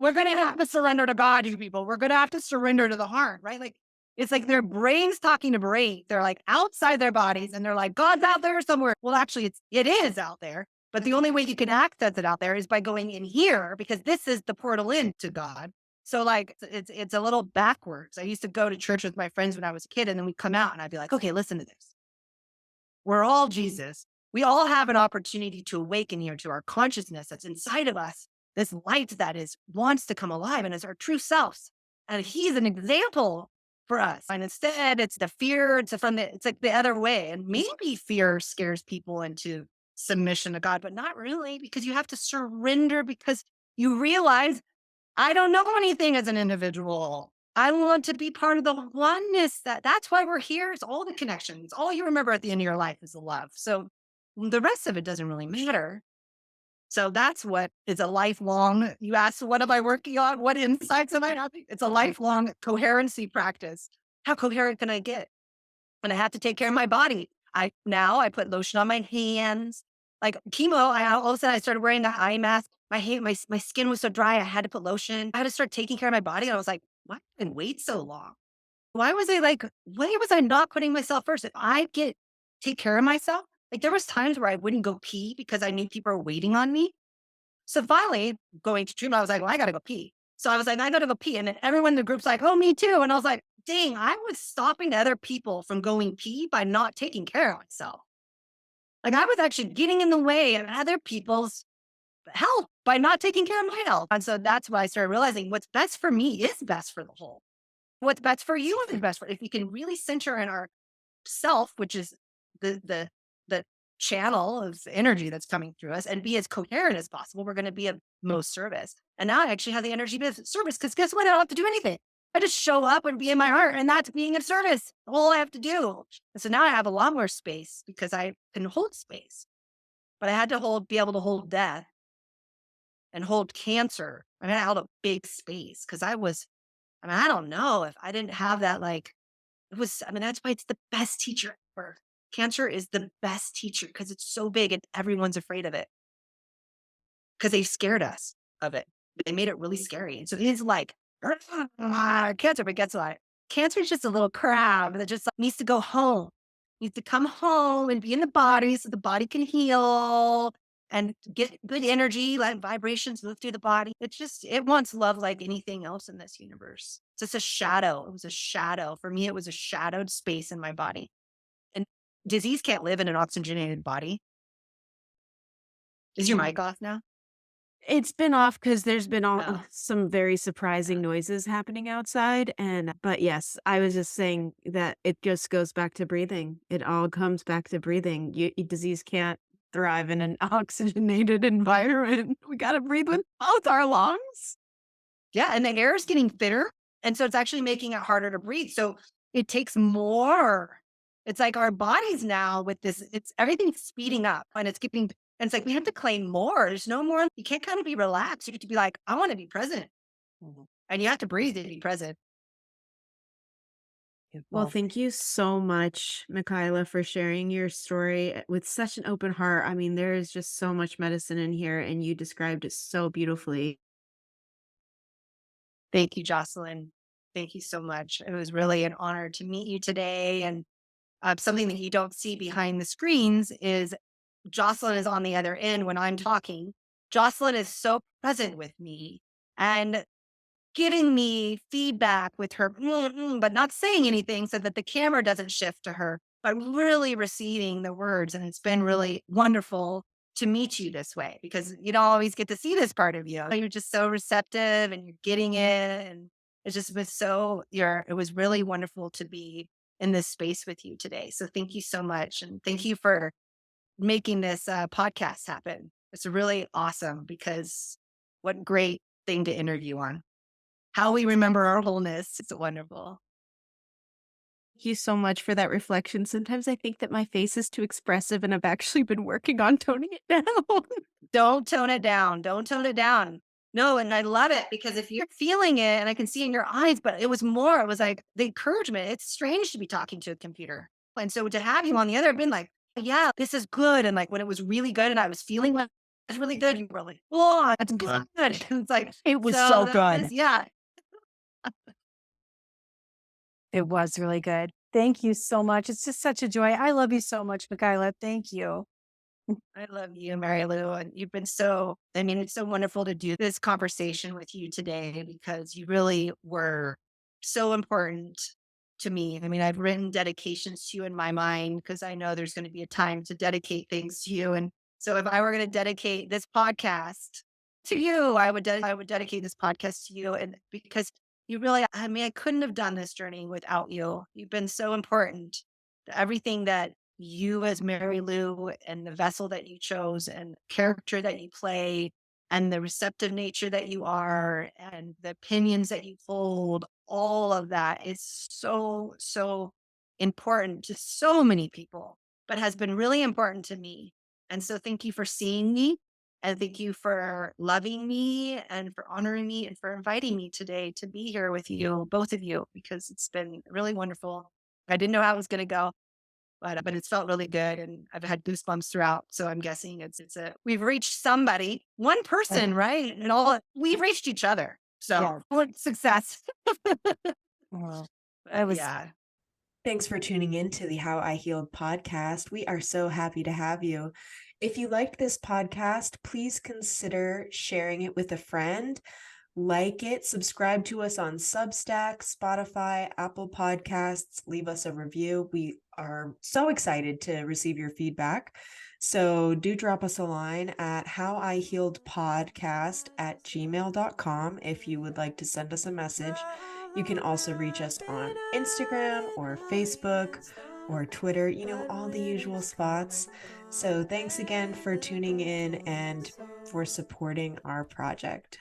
We're going to have to surrender to God, you people. We're going to have to surrender to the heart, right? Like, it's like their brains talking to brain. They're like outside their bodies, and they're like, God's out there somewhere. Well, actually, it is out there. But the only way you can access it out there is by going in here, because this is the portal into God. So like, it's a little backwards. I used to go to church with my friends when I was a kid, and then we'd come out and I'd be like, okay, listen to this. We're all Jesus. We all have an opportunity to awaken here to our consciousness that's inside of us. This light that wants to come alive and is our true selves. And he's an example for us. And instead it's the fear, it's like the other way. And maybe fear scares people into submission to God, but not really, because you have to surrender, because you realize I don't know anything as an individual. I want to be part of the oneness. That's why we're here. It's all the connections. All you remember at the end of your life is the love. So the rest of it doesn't really matter. So that's what is a lifelong, you asked, what am I working on? What insights am I having? It's a lifelong coherency practice. How coherent can I get? And I have to take care of my body. I put lotion on my hands. Like chemo, all of a sudden I started wearing the eye mask. My skin was so dry, I had to put lotion. I had to start taking care of my body. And I was like, why did I wait so long? Why was I not putting myself first? If I take care of myself, like there was times where I wouldn't go pee because I knew people were waiting on me. So finally, going to treatment, I was like, well, I got to go pee. So I was like, I got to go pee. And then everyone in the group's like, oh, me too. And I was like, dang, I was stopping other people from going pee by not taking care of myself. Like I was actually getting in the way of other people's health by not taking care of my health. And so that's why I started realizing what's best for me is best for the whole. What's best for you is best for, if we can really center in our self, which is the channel of energy that's coming through us, and be as coherent as possible, we're going to be of most service. And now I actually have the energy of service, because guess what? I don't have to do anything. I just show up and be in my heart, and that's being of service. All I have to do. And so now I have a lot more space because I can hold space. But I had to be able to hold death and hold cancer. I held a big space because I don't know if I didn't have that, that's why it's the best teacher ever. Cancer is the best teacher because it's so big and everyone's afraid of it. Because they scared us of it. They made it really scary. And so it is like, cancer, but guess what? Cancer is just a little crab that just needs to go home. Needs to come home and be in the body so the body can heal and get good energy, let vibrations move through the body. It wants love like anything else in this universe. It's just a shadow. It was a shadow. For me, it was a shadowed space in my body. And disease can't live in an oxygenated body. Is your mic off now? It's been off because there's been Oh. some very surprising noises happening outside. But yes, I was just saying that it just goes back to breathing. It all comes back to breathing. Disease can't thrive in an oxygenated environment. We got to breathe with both our lungs. Yeah. And the air is getting thinner. And so it's actually making it harder to breathe. So it takes more. It's like our bodies now with this, it's everything's speeding up and and it's like we have to claim more. There's no more. You can't kind of be relaxed. You have to be like, I want to be present. And you have to breathe to be present. Well, thank you so much, Mikiala, for sharing your story with such an open heart. I mean, there is just so much medicine in here, and you described it so beautifully. Thank you, Jocelyn. Thank you so much. It was really an honor to meet you today. And something that you don't see behind the screens is Jocelyn is on the other end when I'm talking. Jocelyn is so present with me and giving me feedback with her, but not saying anything so that the camera doesn't shift to her, but really receiving the words. And it's been really wonderful to meet you this way because you don't always get to see this part of you. You're just so receptive and you're getting it. And it just was it was really wonderful to be in this space with you today. So thank you so much. And thank you for making this podcast happen. It's really awesome because what great thing to interview on. How we remember our wholeness. It's wonderful. Thank you so much for that reflection. Sometimes I think that my face is too expressive, and I've actually been working on toning it down. Don't tone it down. Don't tone it down. No, and I love it because if you're feeling it, and I can see in your eyes, but it was like the encouragement. It's strange to be talking to a computer. And so to have you on the other, been like, yeah, this is good. And like when it was really good and I was feeling like it's really good, you were like, oh, that's good. It's like, It was so good. Yeah. It was really good. Thank you so much. It's just such a joy. I love you so much, Mikiala. Thank you. I love you, Mary Lou. And you've been it's so wonderful to do this conversation with you today because you really were so important to me. I mean, I've written dedications to you in my mind because I know there's going to be a time to dedicate things to you. And so if I were going to dedicate this podcast to you, I would dedicate this podcast to you. And because you really, I couldn't have done this journey without you. You've been so important to everything that you as Mary Lou and the vessel that you chose and character that you play and the receptive nature that you are and the opinions that you hold, all of that is so, so important to so many people, but has been really important to me. And so thank you for seeing me. And thank you for loving me and for honoring me and for inviting me today to be here with you, both of you, because it's been really wonderful. I didn't know how it was going to go, but it's felt really good. And I've had goosebumps throughout. So I'm guessing we've reached somebody, one person, right? And we've reached each other. So success. Well, Yeah. Thanks for tuning in to the How I Healed podcast. We are so happy to have you. If you liked this podcast, please consider sharing it with a friend. Like it, subscribe to us on Substack, Spotify, Apple Podcasts, leave us a review. We are so excited to receive your feedback. So do drop us a line at howihealedpodcast@gmail.com if you would like to send us a message. You can also reach us on Instagram or Facebook or Twitter, all the usual spots. So thanks again for tuning in and for supporting our project.